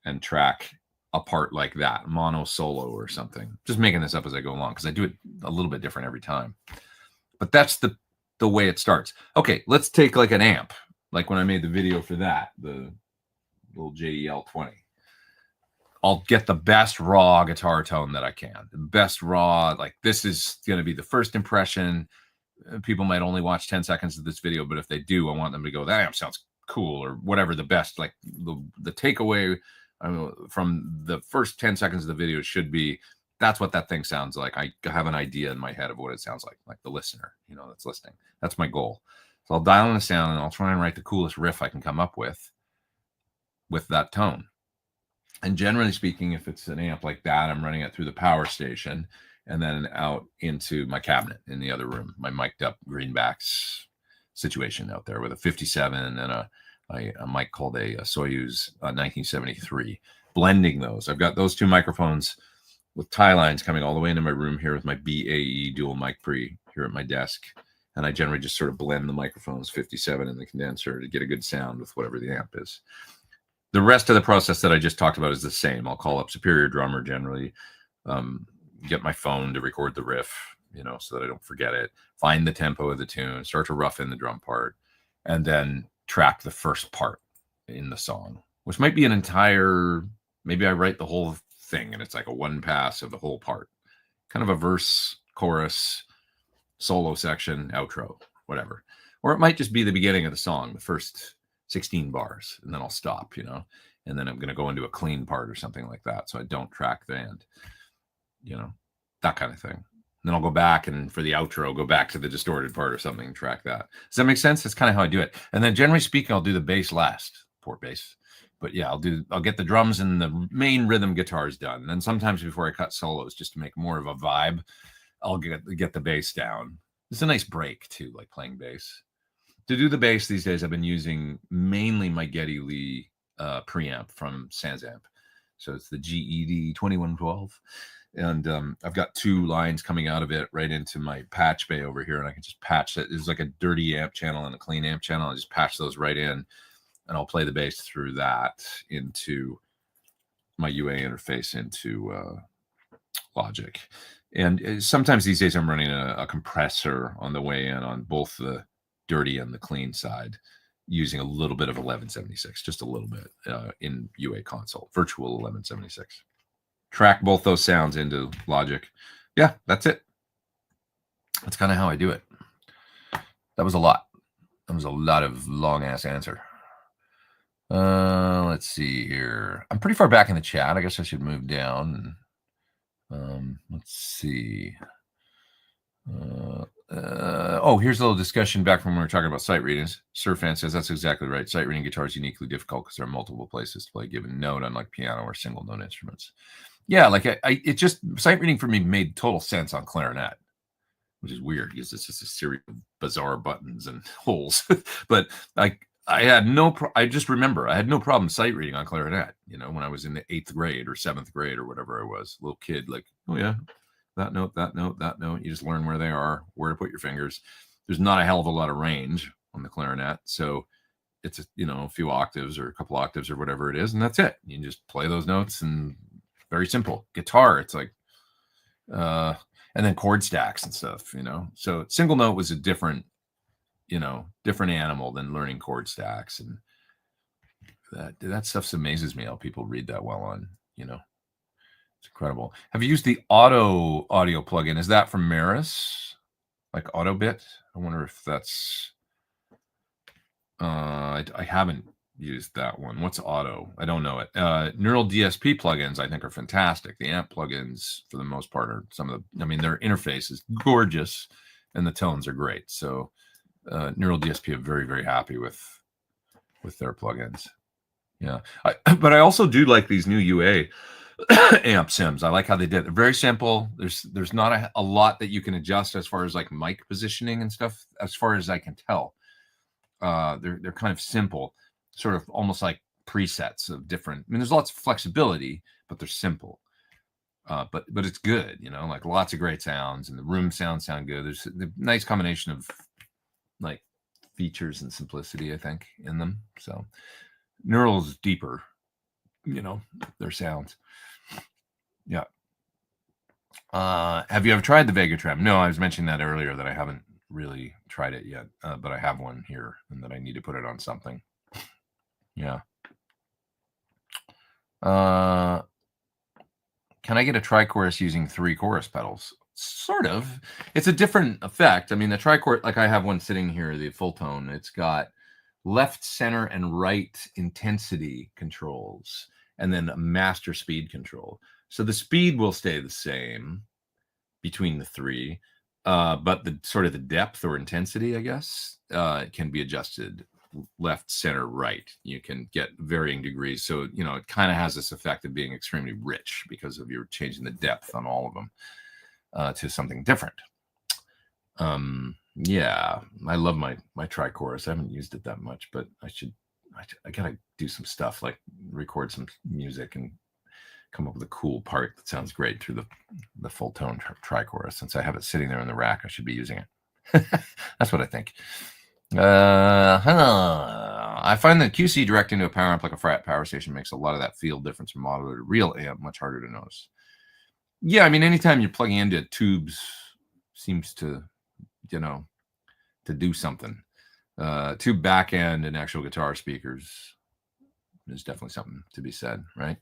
and track a part like that, mono solo or something. Just making this up as I go along because I do it a little bit different every time. But that's the way it starts. Okay, let's take like an amp, like when I made the video for that, the little JEL 20. I'll get the best raw guitar tone that I can. The best raw, like this is going to be the first impression. People might only watch 10 seconds of this video, but if they do, I want them to go, that amp sounds cool or whatever. The best, like the takeaway from the first 10 seconds of the video should be, that's what that thing sounds like. I have an idea in my head of what it sounds like the listener, you know, that's listening. That's my goal. So I'll dial in the sound and I'll try and write the coolest riff I can come up with that tone. And generally speaking, if it's an amp like that, I'm running it through the power station and then out into my cabinet in the other room, my mic'd up greenbacks situation out there with a 57 and a a mic called a Soyuz 1973. Blending those, I've got those two microphones with tie lines coming all the way into my room here with my BAE dual mic pre here at my desk. And I generally just sort of blend the microphones 57 in the condenser to get a good sound with whatever the amp is. The rest of the process that I just talked about is the same. I'll call up Superior Drummer generally, get my phone to record the riff, so that I don't forget it, find the tempo of the tune, start to rough in the drum part, and then track the first part in the song, which might be an entire, maybe I write the whole thing and it's like a one pass of the whole part, kind of a verse, chorus, solo section, outro, whatever. Or it might just be the beginning of the song, the first 16 bars, and then I'll stop, and then I'm going to go into a clean part or something like that. So I don't track the end, that kind of thing. And then I'll go back and for the outro, go back to the distorted part or something and track that. Does that make sense? That's kind of how I do it. And then generally speaking, I'll do the bass last, poor bass. But yeah, I'll get the drums and the main rhythm guitars done. And then sometimes before I cut solos, just to make more of a vibe, I'll get the bass down. It's a nice break too, like playing bass. To do the bass these days, I've been using mainly my Geddy Lee preamp from Sansamp. So it's the GED 2112. And I've got two lines coming out of it right into my patch bay over here. And I can just patch it. There's like a dirty amp channel and a clean amp channel. I just patch those right in. And I'll play the bass through that into my UA interface into Logic. And sometimes these days I'm running a compressor on the way in on both the dirty and the clean side, using a little bit of 1176, just a little bit in UA console, virtual 1176. Track both those sounds into Logic. Yeah, that's it. That's kind of how I do it. That was a lot. That was a lot of long ass answer. Let's see here. I'm pretty far back in the chat. I guess I should move down. Let's see. Here's a little discussion back from when we were talking about sight readings. Surfan says that's exactly right. Sight reading guitar is uniquely difficult because there are multiple places to play a given note, unlike piano or single note instruments. Yeah, like it just sight reading for me made total sense on clarinet, which is weird because it's just a series of bizarre buttons and holes. But I just remember I had no problem sight reading on clarinet, when I was in the 8th grade or 7th grade or whatever I was, little kid, like, oh yeah, that note, that note, that note. You just learn where they are, where to put your fingers. There's not a hell of a lot of range on the clarinet. So it's, a few octaves or a couple octaves or whatever it is. And that's it. You can just play those notes and very simple. Guitar, it's like, and then chord stacks and stuff, So single note was a different animal than learning chord stacks. And that stuff amazes me how people read that well on, It's incredible. Have you used the auto audio plugin? Is that from Maris? Like AutoBit? I wonder if that's I haven't used that one. What's auto? I don't know it. Neural DSP plugins I think are fantastic. The amp plugins for the most part are their interface is gorgeous and the tones are great. So Neural DSP I'm very, very happy with their plugins. Yeah. But I also do like these new UA amp sims. I like how they did it. They're very simple. There's not a lot that you can adjust as far as like mic positioning and stuff, as far as I can tell. They're kind of simple, sort of almost like presets of different. There's lots of flexibility, but they're simple. But it's good, like lots of great sounds, and the room sound good. There's a nice combination of like features and simplicity, I think, in them. So Neural's deeper, their sounds. Yeah. Have you ever tried the Vegatram? No, I was mentioning that earlier that I haven't really tried it yet, but I have one here and that I need to put it on something. Yeah. Can I get a tri-chorus using 3 chorus pedals? Sort of. It's a different effect. The tri-chorus, like I have one sitting here, the full tone. It's got left, center, and right intensity controls, and then a master speed control. So the speed will stay the same between the 3, but the sort of the depth or intensity, I guess, can be adjusted left, center, right. You can get varying degrees. So, it kind of has this effect of being extremely rich because of you're changing the depth on all of them to something different. Yeah, I love my tri-chorus. I haven't used it that much, but I should I gotta do some stuff, like record some music and come up with a cool part that sounds great through the full tone tri-chorus. Since I have it sitting there in the rack, I should be using it. That's what I think. I find that QC directing to a power amp like a Frat power station makes a lot of that field difference from modular to real amp much harder to notice. Yeah, I mean, anytime you're plugging into tubes seems to, you know, to do something. Tube back end and actual guitar speakers is definitely something to be said, right?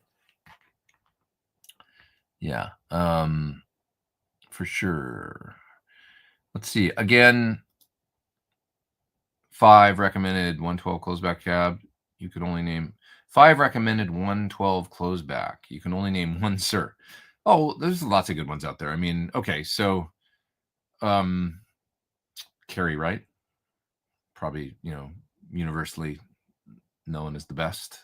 Yeah, for sure. Let's see. Again, 5 recommended 112 closeback cab. You could only name 5 recommended 112 closeback. You can only name one, sir. Oh, there's lots of good ones out there. I mean, okay, so Carrie Wright, probably, you know, universally known as the best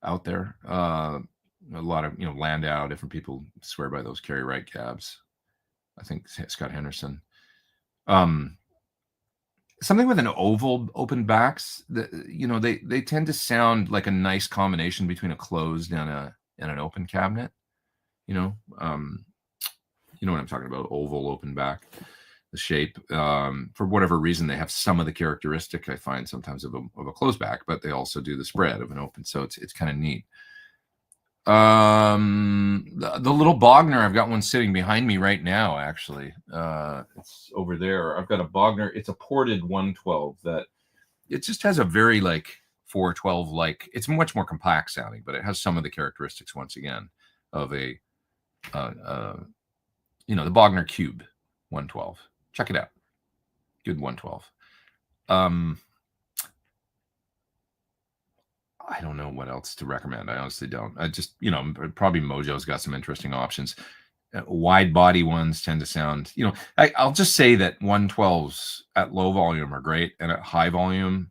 out there. A lot of, you know, Landau, different people swear by those Carrie Wright cabs. I think Scott Henderson. Something with an oval open backs, you know, they tend to sound like a nice combination between a closed and an open cabinet. You know what I'm talking about, oval open back, the shape. For whatever reason, they have some of the characteristic I find sometimes of a closed back, but they also do the spread of an open. So it's kind of neat. The little Bogner, I've got one sitting behind me right now, actually. It's over there. I've got a Bogner. It's a ported 112 that it just has a very like 412 like, it's much more compact sounding, but it has some of the characteristics once again of a you know, the Bogner Cube 112. Check it out. Good 112. I don't know what else to recommend. I honestly don't. I just, you know, probably Mojo's got some interesting options. Wide body ones tend to sound, you know, I'll just say that 112s at low volume are great, and at high volume,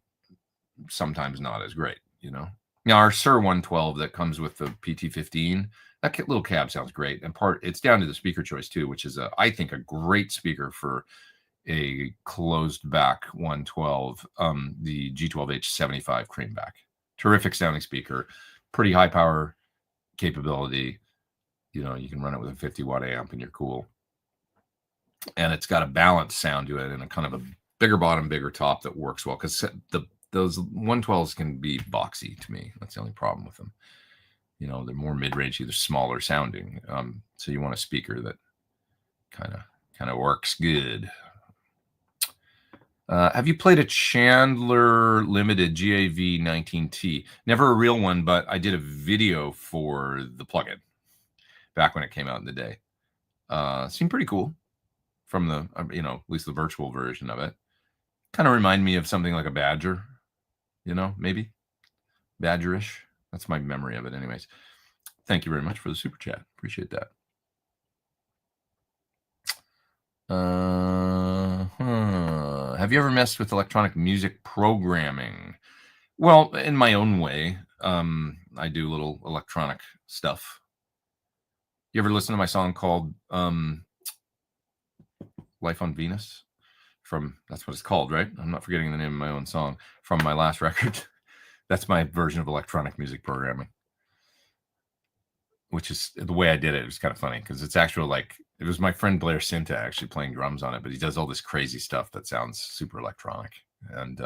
sometimes not as great, you know. Now, our Sir 112 that comes with the PT15, that little cab sounds great. And it's down to the speaker choice too, which is, I think, a great speaker for a closed back 112, the G12H75 creamback. Terrific sounding speaker, pretty high power capability. You know, you can run it with a 50-watt amp and you're cool. And it's got a balanced sound to it and a kind of a bigger bottom, bigger top that works well, because those 112s can be boxy to me. That's the only problem with them. You know, they're more mid-range, they're smaller sounding. So you want a speaker that kind of works good. Have you played a Chandler Limited GAV 19T? Never a real one, but I did a video for the plugin back when it came out in the day. Seemed pretty cool from the, you know, at least the virtual version of it. Kind of remind me of something like a Badger, you know, maybe Badgerish. That's my memory of it anyways. Thank you very much for the super chat. Appreciate that. Have you ever messed with electronic music programming? Well, in my own way, I do little electronic stuff. You ever listen to my song called Life on Venus? That's what it's called, right? I'm not forgetting the name of my own song from my last record. That's my version of electronic music programming, which is the way I did it. It was kind of funny because it's actual, like, it was my friend Blair Cinta actually playing drums on it, but he does all this crazy stuff that sounds super electronic. And,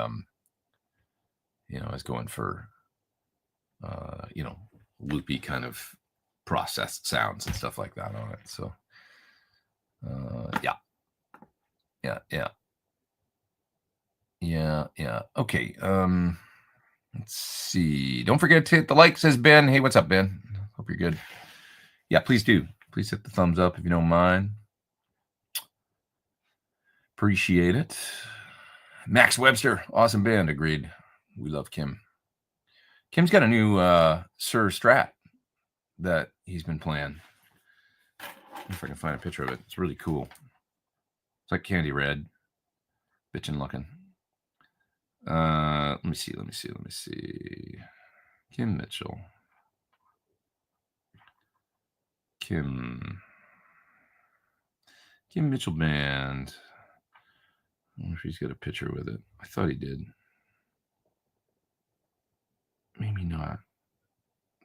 you know, I was going for, you know, loopy kind of processed sounds and stuff like that on it. So, yeah. Okay. Let's see. Don't forget to hit the like, says Ben. Hey, what's up, Ben? Hope you're good. Yeah, please do. Please hit the thumbs up if you don't mind. Appreciate it. Max Webster, awesome band. Agreed. We love Kim. Kim's got a new Sir Strat that he's been playing. If I can find a picture of it. It's really cool. It's like candy red. Bitchin' looking. Let me see. Kim Mitchell. Kim Mitchell band. I wonder if he's got a picture with it. I thought he did.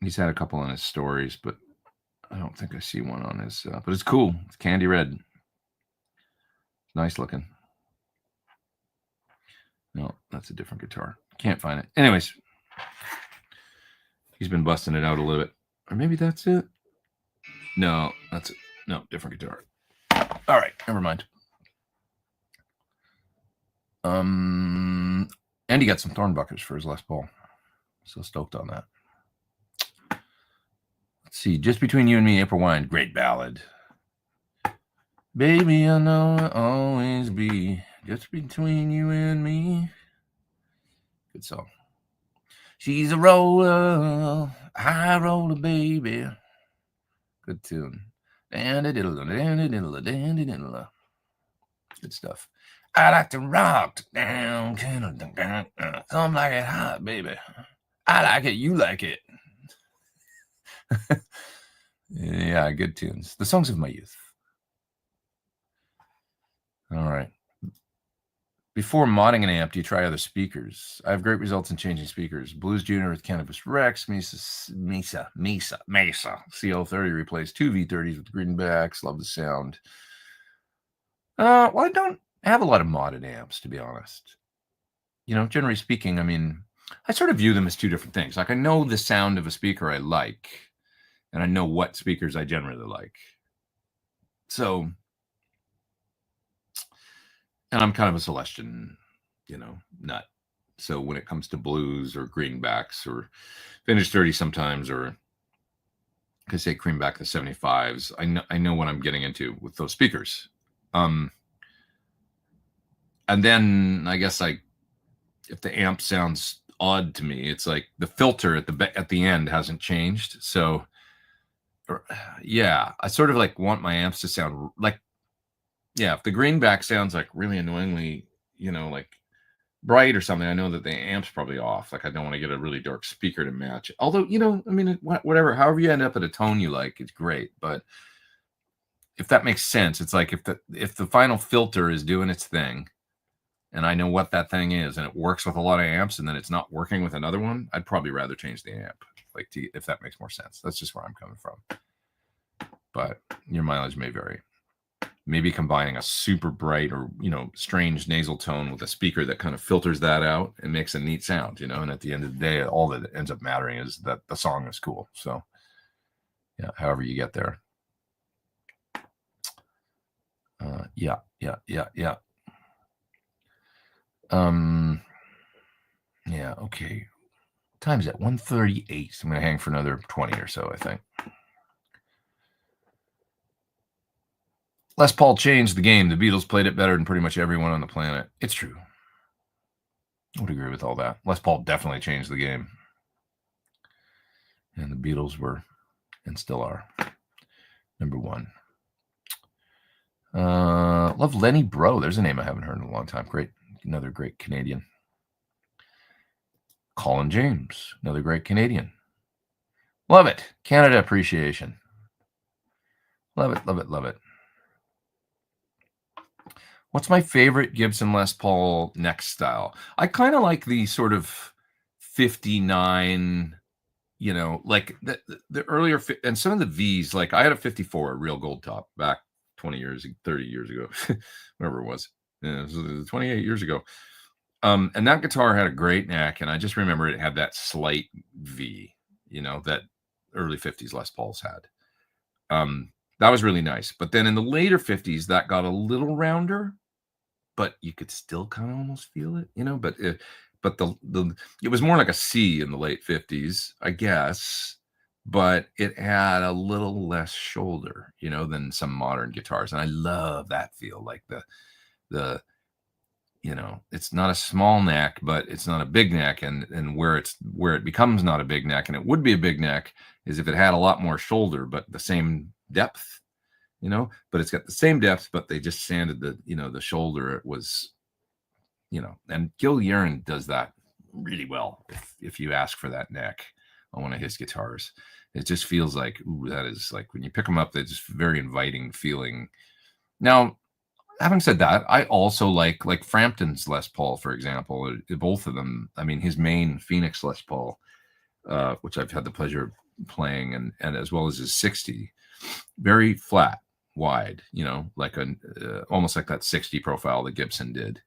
He's had a couple on his stories, but I don't think I see one on his. But it's cool. It's candy red. Nice looking. No, that's a different guitar. Can't find it. Anyways, he's been busting it out a little bit. Or maybe that's it. No, that's it. No, different guitar. All right, never mind. And he got some Thorn buckers for his Les Paul. So stoked on that. Let's see. Just Between You and Me, April Wine. Great ballad. Baby, I know I'll always be just between you and me. Good song. She's a roller, high roller, baby. Good tune. Good stuff. I like to rock down, come like it hot, baby. I like it, you like it. Yeah, good tunes. The songs of my youth. All right. Before modding an amp, do you try other speakers? I have great results in changing speakers. Blues Junior with Cannabis Rex, Mesa CL30 replaced 2 V30s with greenbacks. Love the sound. Well, I don't have a lot of modded amps, to be honest. You know, generally speaking, I mean, I sort of view them as two different things. Like, I know the sound of a speaker I like, and I know what speakers I generally like. So, and I'm kind of a Celestian, you know, nut. So when it comes to blues or greenbacks or vintage 30 sometimes, or I say greenback the 75s, I know what I'm getting into with those speakers. And then I guess if the amp sounds odd to me, it's like the filter at the end hasn't changed. So yeah, I sort of like want my amps to sound like, yeah, if the greenback sounds like really annoyingly, you know, like bright or something, I know that the amp's probably off. Like, I don't want to get a really dark speaker to match. Although, you know, I mean, whatever, however you end up at a tone you like, it's great. But if that makes sense, it's like if the final filter is doing its thing, and I know what that thing is, and it works with a lot of amps, and then it's not working with another one, I'd probably rather change the amp. Like, if that makes more sense. That's just where I'm coming from. But your mileage may vary. Maybe combining a super bright or, you know, strange nasal tone with a speaker that kind of filters that out and makes a neat sound, you know. And at the end of the day, all that ends up mattering is that the song is cool. So, yeah, however you get there. Yeah. Yeah, okay. Time's at 1:38. I'm going to hang for another 20 or so, I think. Les Paul changed the game. The Beatles played it better than pretty much everyone on the planet. It's true. I would agree with all that. Les Paul definitely changed the game. And the Beatles were, and still are, number one. Love Lenny Bro. There's a name I haven't heard in a long time. Great. Another great Canadian. Colin James. Another great Canadian. Love it. Canada appreciation. Love it, love it, love it. What's my favorite Gibson Les Paul neck style? I kind of like the sort of 59, you know, like the earlier, and some of the V's, like I had a 54, a real gold top back 20 years, 30 years ago, whatever it was. Yeah, it was 28 years ago. And that guitar had a great neck, and I just remember it had that slight V, you know, that early 50s Les Pauls had. That was really nice. But then in the later 50s, that got a little rounder, but you could still kind of almost feel it, you know. But it was more like a C in the late 50s, I guess. But it had a little less shoulder, you know, than some modern guitars, and I love that feel. Like the you know, it's not a small neck, but it's not a big neck, and where it becomes not a big neck, and it would be a big neck, is if it had a lot more shoulder, but the same depth. You know, but it's got the same depth, but they just sanded the, you know, the shoulder. It was, you know, and Gil Urine does that really well. If you ask for that neck on one of his guitars, it just feels like, ooh, that is like when you pick them up, they're just very inviting feeling. Now, having said that, I also like Frampton's Les Paul, for example. Both of them. I mean, his main Phoenix Les Paul. which I've had the pleasure of playing, and as well as his 60, very flat, wide, you know, like almost like that 60 profile that Gibson did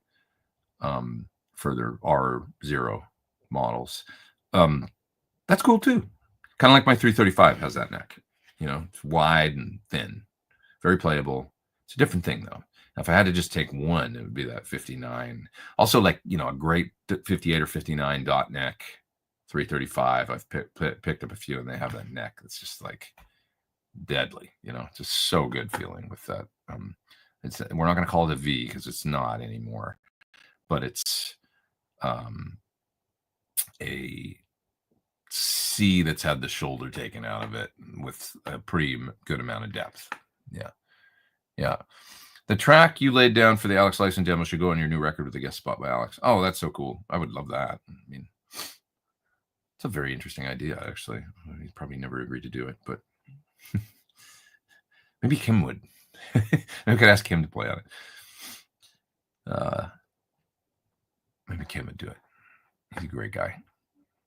for their R0 models. That's cool too. Kind of like my 335 has that neck, you know, it's wide and thin, very playable. It's a different thing though. Now, if I had to just take one, it would be that 59. Also, like, you know, a great 58 or 59 dot neck 335. I've picked up a few, and they have that neck that's just like deadly, you know, just so good feeling with that. We're not going to call it a V because it's not anymore, but it's a C that's had the shoulder taken out of it with a pretty good amount of depth. Yeah. The track you laid down for the Alex Lifeson demo should go on your new record with a guest spot by Alex. Oh, that's so cool. I would love that. I mean, it's a very interesting idea, actually. He'd probably never agreed to do it, but maybe Kim would. I could ask Kim to play on it. Maybe Kim would do it. He's a great guy.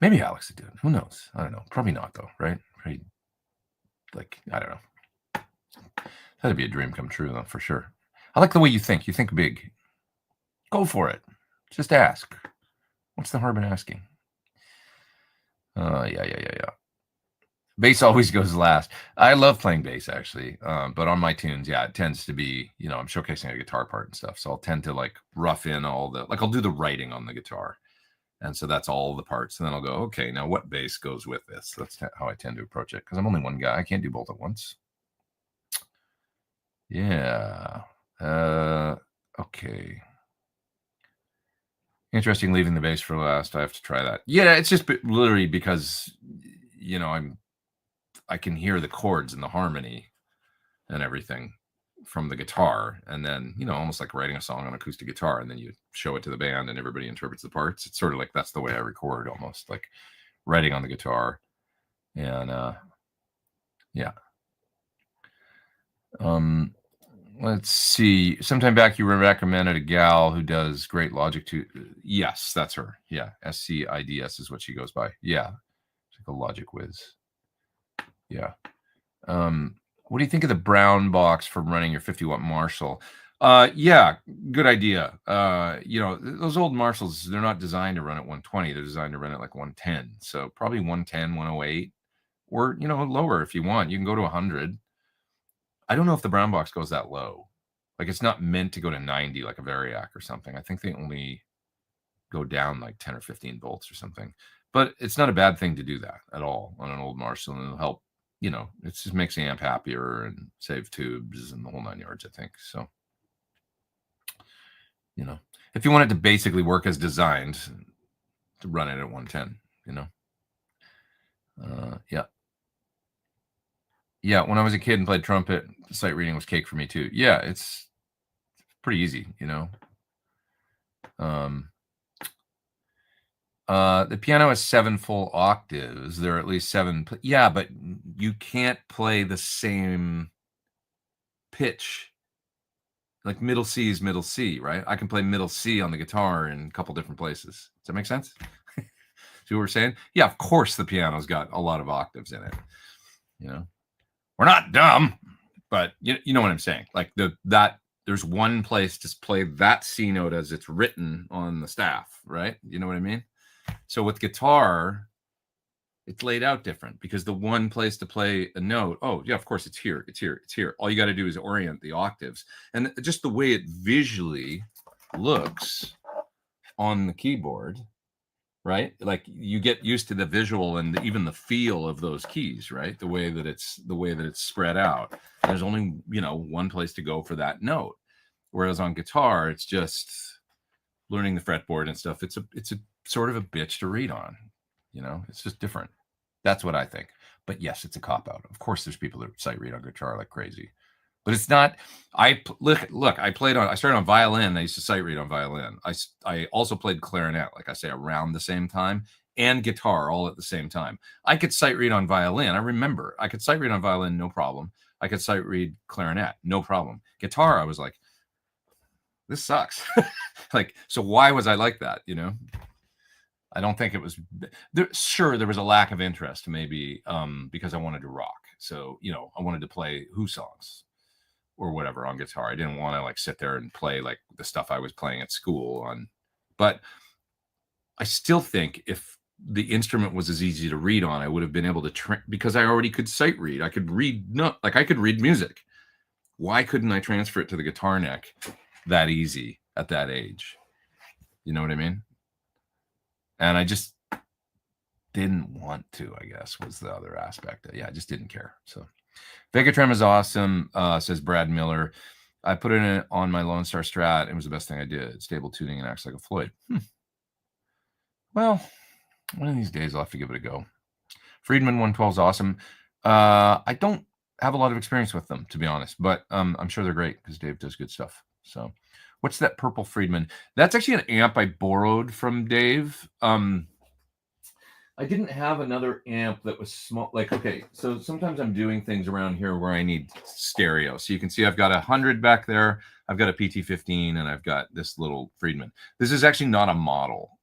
Maybe Alex would do it. Who knows? I don't know. Probably not, though, right? Probably, like, I don't know. That'd be a dream come true, though, for sure. I like the way you think. You think big. Go for it. Just ask. What's the harm in asking? Yeah. Bass always goes last. I love playing bass, actually. But on my tunes, yeah, it tends to be, you know, I'm showcasing a guitar part and stuff. So I'll tend to like rough in all the, like I'll do the writing on the guitar. And so that's all the parts. And then I'll go, okay, now what bass goes with this? That's how I tend to approach it. Because I'm only one guy. I can't do both at once. Yeah. Okay. Interesting leaving the bass for last. I have to try that. Yeah, it's just literally because, you know, I can hear the chords and the harmony and everything from the guitar, and then, you know, almost like writing a song on acoustic guitar, and then you show it to the band and everybody interprets the parts. It's sort of like that's the way I record, almost like writing on the guitar. And yeah. Let's see. Sometime back, you recommended a gal who does great Logic too. Yes, that's her. Yeah, SCIDS is what she goes by. Yeah, she's like a Logic whiz. Yeah. What do you think of the brown box for running your 50-watt Marshall? Yeah, good idea. You know, those old Marshalls, they're not designed to run at 120. They're designed to run at like 110. So probably 110, 108, or, you know, lower if you want. You can go to 100. I don't know if the brown box goes that low. Like, it's not meant to go to 90 like a Variac or something. I think they only go down like 10 or 15 volts or something. But it's not a bad thing to do that at all on an old Marshall, and it'll help. You know, it just makes the amp happier and save tubes and the whole 9 yards, I think. So, you know, if you want it to basically work as designed, to run it at 110, you know. Yeah, when I was a kid and played trumpet, sight reading was cake for me too. Yeah, it's pretty easy, you know. The piano has 7 full octaves. There are at least 7. Yeah, but you can't play the same pitch. Like middle C is middle C, right? I can play middle C on the guitar in a couple different places. Does that make sense? See what we're saying? Yeah, of course the piano's got a lot of octaves in it. You know, we're not dumb, but you know what I'm saying? Like that there's one place to play that C note as it's written on the staff, right? You know what I mean? So with guitar, it's laid out different because the one place to play a note, oh yeah, of course it's here, it's here, it's here. All you got to do is orient the octaves, and just the way it visually looks on the keyboard, right? Like you get used to the visual and even the feel of those keys, right? The way that it's spread out. There's only, you know, one place to go for that note. Whereas on guitar, it's just learning the fretboard and stuff. It's a sort of a bitch to read on, you know. It's just different. That's what I think. But yes, it's a cop out. Of course, there's people that sight read on guitar like crazy, but it's not. Look. I started on violin. I used to sight read on violin. I also played clarinet, like I say, around the same time, and guitar all at the same time. I could sight read on violin. I remember I could sight read on violin, no problem. I could sight read clarinet, no problem. Guitar, I was like, this sucks. Like, so why was I like that? You know. I don't think it was there. Sure, there was a lack of interest, maybe because I wanted to rock. So, you know, I wanted to play Who songs or whatever on guitar. I didn't want to like sit there and play like the stuff I was playing at school on. But I still think if the instrument was as easy to read on, I would have been able to because I already could sight read. I could read I could read music. Why couldn't I transfer it to the guitar neck that easy at that age? You know what I mean? And I just didn't want to, I guess, was the other aspect. Yeah, I just didn't care. So Vegatrem is awesome, says Brad Miller. I put it on my Lone Star Strat. It was the best thing I did. Stable tuning and acts like a Floyd. Well, one of these days I'll have to give it a go. Friedman 112 is awesome. I don't have a lot of experience with them, to be honest, but I'm sure they're great because Dave does good stuff. So what's that purple Friedman? That's actually an amp I borrowed from Dave. I didn't have another amp that was small. Like, okay, so sometimes I'm doing things around here where I need stereo. So you can see I've got 100 back there. I've got a PT15 and I've got this little Friedman. This is actually not a model.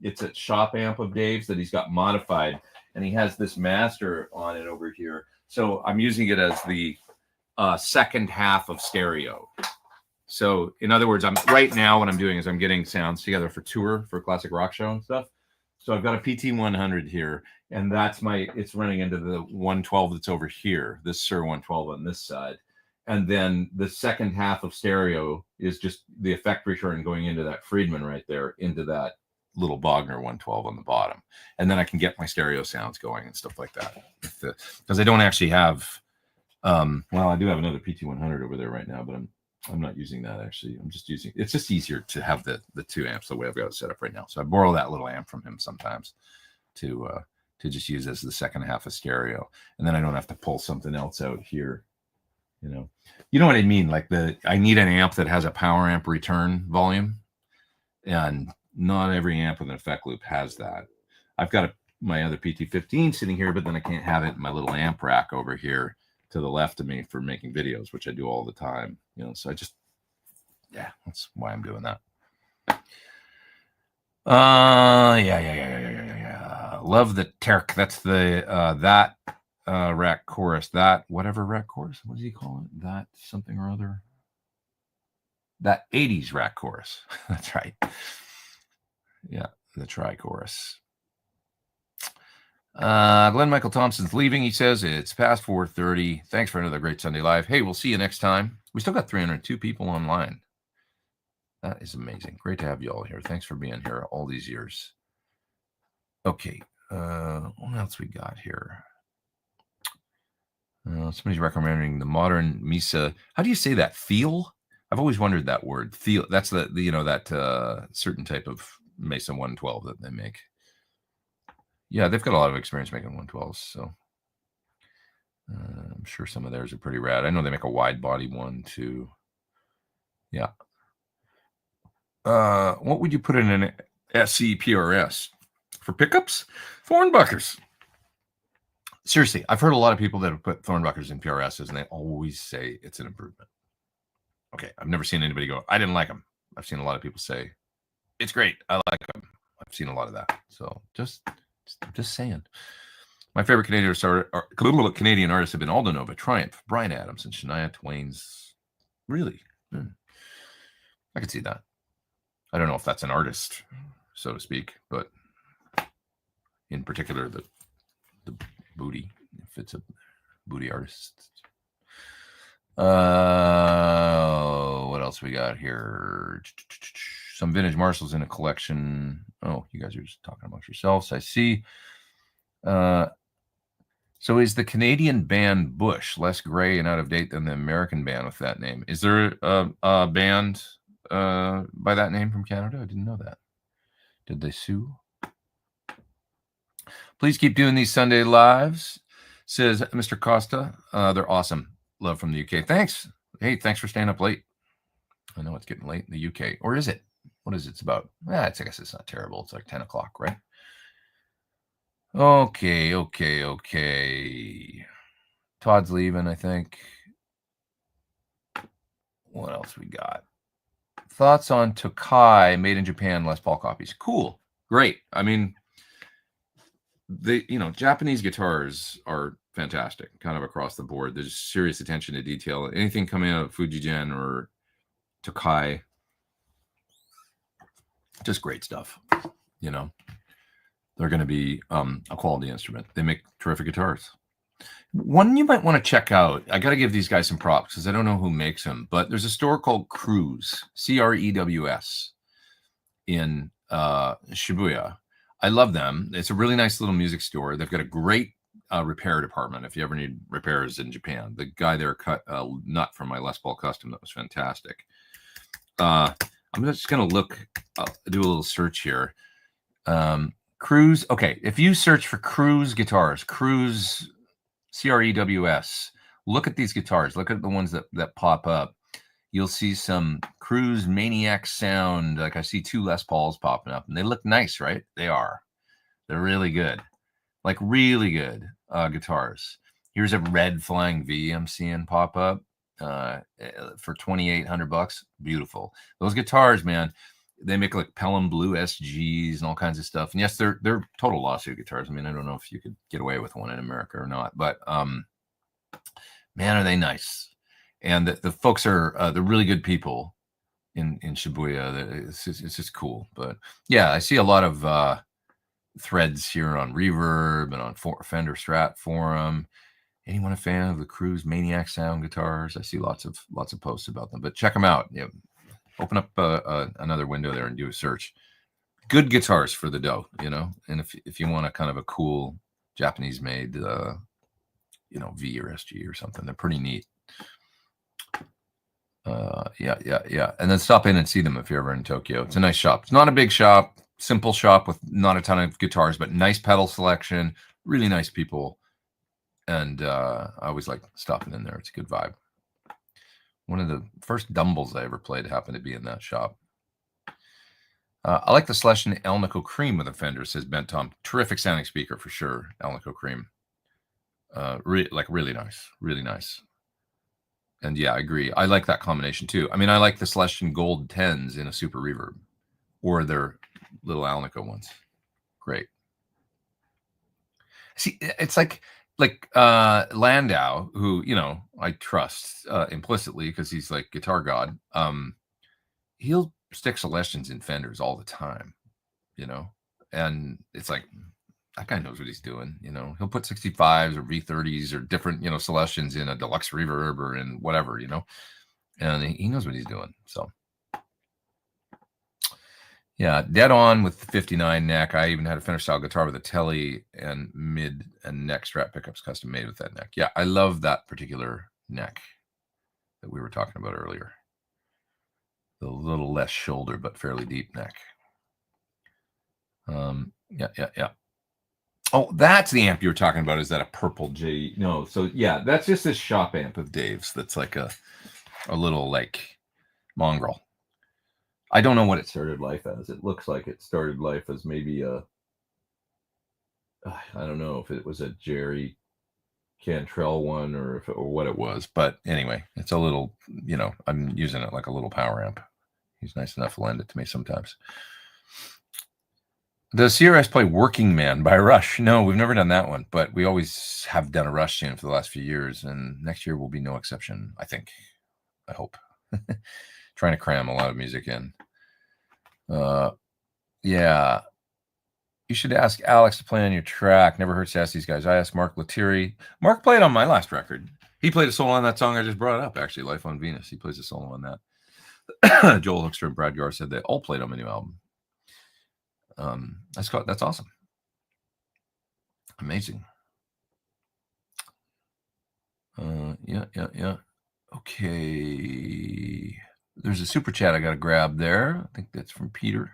It's a shop amp of Dave's that he's got modified, and he has this master on it over here. So I'm using it as the second half of stereo. So in other words, right now what I'm doing is I'm getting sounds together for tour, for classic rock show and stuff. So I've got a PT100 here, and it's running into the 112 that's over here, this Sir 112 on this side. And then the second half of stereo is just the effect return going into that Friedman right there, into that little Bogner 112 on the bottom. And then I can get my stereo sounds going and stuff like that. Because I don't actually have, well, I do have another PT100 over there right now, but I'm not using that actually. I'm just using, it's just easier to have the two amps the way I've got it set up right now. So I borrow that little amp from him sometimes to just use as the second half of stereo. And then I don't have to pull something else out here. You know what I mean? Like I need an amp that has a power amp return volume, and not every amp with an effect loop has that. I've got my other PT15 sitting here, but then I can't have it in my little amp rack over here to the left of me for making videos, which I do all the time. So I just, yeah, that's why I'm doing that. Yeah. Love the Terk. That's the that rack chorus. That whatever rack chorus. What does he call it? That something or other. That 80s rack chorus. That's right. Yeah, the tri-chorus. Glenn Michael Thompson's leaving. He says it's past 4:30. Thanks for another great Sunday Live. Hey, we'll see you next time. We still got 302 people online. That is amazing. Great to have you all here. Thanks for being here all these years. Okay. What else we got here? Somebody's recommending the modern Mesa. How do you say that? Feel? I've always wondered that word. Feel. That's that certain type of Mesa 112 that they make. Yeah, they've got a lot of experience making 112s, so I'm sure some of theirs are pretty rad. I know they make a wide body one too. Yeah. What would you put in an SE PRS for pickups? Thornbuckers. Seriously, I've heard a lot of people that have put Thornbuckers in PRSs, and they always say it's an improvement. Okay, I've never seen anybody go, I didn't like them. I've seen a lot of people say, it's great, I like them. I've seen a lot of that. So just saying. My favorite Canadian artists have been Aldo Nova, Triumph, Bryan Adams, and Shania Twain's. Really? I could see that. I don't know if that's an artist, so to speak, but in particular, the booty, if it's a booty artist. What else we got here? Some vintage Marshalls in a collection. Oh, you guys are just talking amongst yourselves. I see. So is the Canadian band Bush less gray and out of date than the American band with that name? Is there a band by that name from Canada? I didn't know that. Did they sue? Please keep doing these Sunday lives, says Mr. Costa. They're awesome. Love from the UK. Thanks. Hey, thanks for staying up late. I know it's getting late in the UK. Or is it? What is it? It's about, I guess it's not terrible. It's like 10 o'clock, right? Okay. Todd's leaving, I think. What else we got? Thoughts on Tokai made in Japan Les Paul copies. Cool. great. I mean, Japanese guitars are fantastic, kind of across the board. There's serious attention to detail. Anything coming out of Fujigen or Tokai, just great stuff. They're going to be a quality instrument. They make terrific guitars. One you might want to check out. I got to give these guys some props because I don't know who makes them, but there's a store called Crews, Crews, in Shibuya. I love them. It's a really nice little music store. They've got a great repair department if you ever need repairs in Japan. The guy there cut a nut from my Les Paul Custom that was fantastic. I'm just going to do a little search here. Crews. Okay, if you search for Crews guitars, Crews, Crews, look at these guitars. Look at the ones that pop up. You'll see some Crews Maniac sound. Like I see 2 Les Pauls popping up, and they look nice, right? They are. They're really good. Like really good guitars. Here's a red Flying V I'm seeing pop up for $2,800. Beautiful. Those guitars, man. They make like Pelham Blue SGs and all kinds of stuff. And yes, they're total lawsuit guitars. I mean, I don't know if you could get away with one in America or not, but man, are they nice. And the folks are they're really good people in Shibuya. It's just cool. But yeah, I see a lot of threads here on Reverb and on Fender Strat Forum. Anyone a fan of the Crews Maniac Sound guitars? I see lots of posts about them. But check them out. Yeah. Open up another window there and do a search. Good guitars for the dough, And if you want a kind of a cool Japanese made, V or SG or something, they're pretty neat. Yeah. And then stop in and see them if you're ever in Tokyo. It's a nice shop. It's not a big shop, simple shop with not a ton of guitars, but nice pedal selection, really nice people. And I always like stopping in there. It's a good vibe. One of the first Dumbles I ever played happened to be in that shop. I like the Celestion Alnico Cream with a Fender, says Bent Tom. Terrific sounding speaker for sure, Alnico Cream. Really nice, really nice. And yeah, I agree. I like that combination too. I mean, I like the Celestion Gold 10s in a Super Reverb or their little Alnico ones. Great. See, it's like Landau, who I trust implicitly because he's like guitar god. He'll stick Celestions in Fenders all the time, and it's like that guy knows what he's doing. He'll put 65s or V30s or different Celestions in a deluxe reverb or in whatever, and he knows what he's doing. So yeah, dead on with the 59 neck. I even had a Fender style guitar with a telly and mid and neck Strat pickups custom made with that neck. Yeah, I love that particular neck that we were talking about earlier. The little less shoulder, but fairly deep neck. Yeah. Oh, that's the amp you were talking about. Is that a purple J? No, so yeah, that's just this shop amp of Dave's. That's like a little like mongrel. I don't know what it started life as. It looks like it started life as maybe I don't know if it was a Jerry Cantrell one or what it was. But anyway, it's a little, I'm using it like a little power amp. He's nice enough to lend it to me sometimes. Does CRS play Working Man by Rush? No, we've never done that one, but we always have done a Rush tune for the last few years, and next year will be no exception, I think. I hope. Trying to cram a lot of music in. Yeah. You should ask Alex to play on your track. Never hurts to ask these guys. I asked Mark Lettieri. Mark played on my last record. He played a solo on that song I just brought up, actually, Life on Venus. He plays a solo on that. Joel Hoekstra and Brad Gar said they all played on my new album. That's awesome. Amazing. Yeah. Okay. There's a super chat I got to grab there. I think that's from Peter.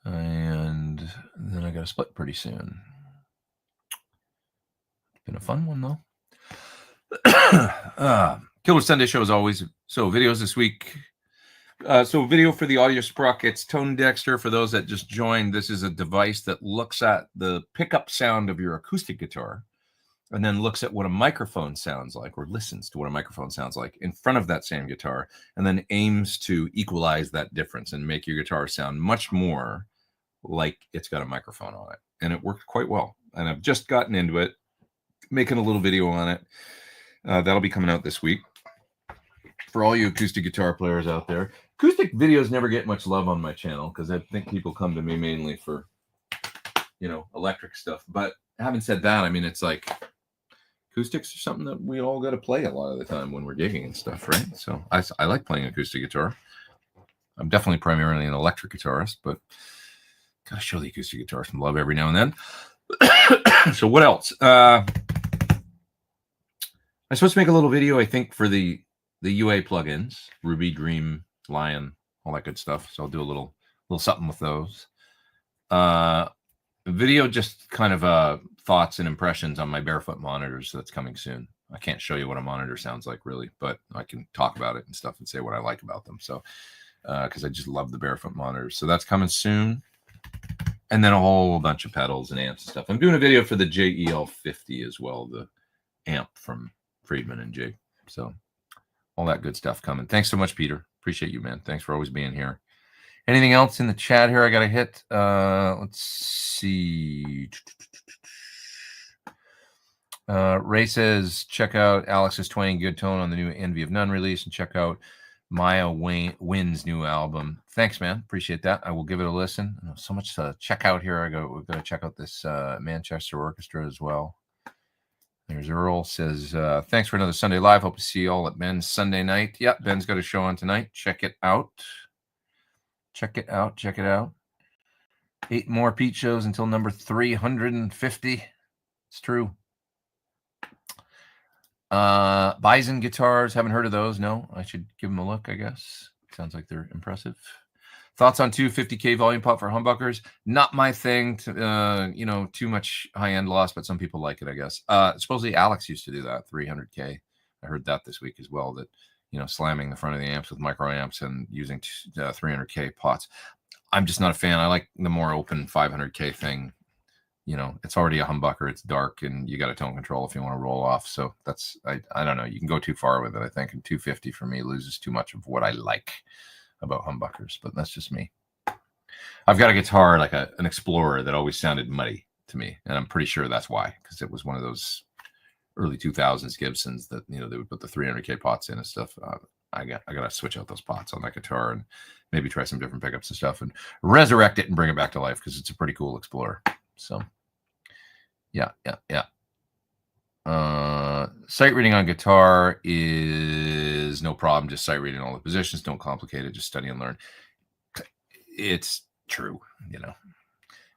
And then I got to split pretty soon. It's been a fun one, though. Killer Sunday show as always. So videos this week. So video for the audio sprockets. Tone Dexter, for those that just joined, this is a device that looks at the pickup sound of your acoustic guitar and then looks at what a microphone sounds like, or listens to what a microphone sounds like in front of that same guitar, and then aims to equalize that difference and make your guitar sound much more like it's got a microphone on it. And it worked quite well. And I've just gotten into it, making a little video on it. That'll be coming out this week. For all you acoustic guitar players out there, acoustic videos never get much love on my channel because I think people come to me mainly for, you know, electric stuff. But having said that, I mean, it's like acoustics are something that we all got to play a lot of the time when we're gigging and stuff, right? So I like playing acoustic guitar. I'm definitely primarily an electric guitarist, but gotta show the acoustic guitar some love every now and then. So what else? I'm supposed to make a little video, I think, for the UA plugins, Ruby, Dream, Lion, all that good stuff. So I'll do a little something with those. Video, just kind of thoughts and impressions on my barefoot monitors. That's coming soon. I can't show you what a monitor sounds like really, but I can talk about it and stuff and say what I like about them. So because I just love the barefoot monitors. So that's coming soon. And then a whole bunch of pedals and amps and stuff. I'm doing a video for the JEL50 as well, the amp from Friedman and Jake. So all that good stuff coming. Thanks so much, Peter. Appreciate you, man. Thanks for always being here. Anything else in the chat here I got to hit? Let's see. Ray says, check out Alex's 20 Good Tone on the new Envy of None release, and check out Maya Wynn's new album. Thanks, man. Appreciate that. I will give it a listen. So much to check out here. We've got to check out this Manchester Orchestra as well. There's Earl says, thanks for another Sunday Live. Hope to see you all at Ben's Sunday night. Yep, Ben's got a show on tonight. Check it out. Check it out. Check it out. 8 more Pete shows until number 350. It's true. Bison guitars. Haven't heard of those. No, I should give them a look, I guess. Sounds like they're impressive. Thoughts on 250K volume pop for humbuckers? Not my thing. You know, too much high-end loss, but some people like it, I guess. Supposedly Alex used to do that, 300K. I heard that this week as well, that, you know, slamming the front of the amps with micro amps and using 300K pots. I'm just not a fan. I like the more open 500K thing. You know, it's already a humbucker. It's dark, and you got a tone control if you want to roll off. So that's, I don't know. You can go too far with it, I think. And 250 for me loses too much of what I like about humbuckers, but that's just me. I've got a guitar like an Explorer that always sounded muddy to me, and I'm pretty sure that's why, because it was one of those early 2000s Gibsons that, you know, they would put the 300K pots in and stuff. I got to switch out those pots on that guitar and maybe try some different pickups and stuff and resurrect it and bring it back to life, because it's a pretty cool Explorer. So yeah. Sight reading on guitar is no problem. Just sight reading all the positions. Don't complicate it. Just study and learn. It's true, you know.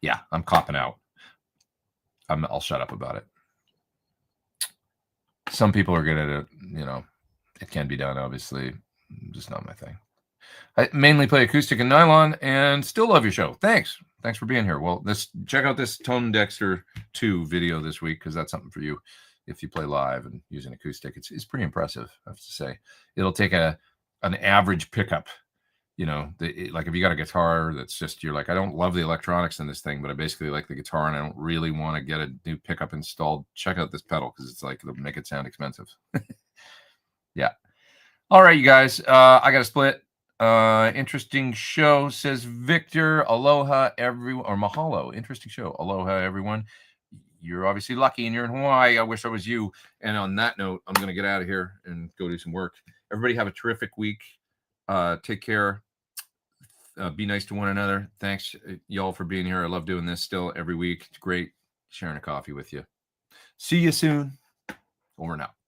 Yeah, I'm copping out. I'll shut up about it. Some people are good at it, you know. It can be done, obviously. Just not my thing. I mainly play acoustic and nylon, and still love your show. Thanks for being here. Well, check out this Tone Dexter 2 video this week, because that's something for you if you play live and use an acoustic. It's pretty impressive, I have to say. It'll take an average pickup, you know, like if you got a guitar that's just, you're like, I don't love the electronics in this thing, but I basically like the guitar and I don't really want to get a new pickup installed. Check out this pedal, because it's like, it'll make it sound expensive. Yeah. All right, you guys. I got to split. Interesting show, says Victor. Aloha, everyone. Or mahalo. Interesting show. Aloha, everyone. You're obviously lucky and you're in Hawaii. I wish I was you. And on that note, I'm going to get out of here and go do some work. Everybody have a terrific week. Take care. Be nice to one another. Thanks, y'all, for being here. I love doing this still every week. It's great sharing a coffee with you. See you soon. Over and out.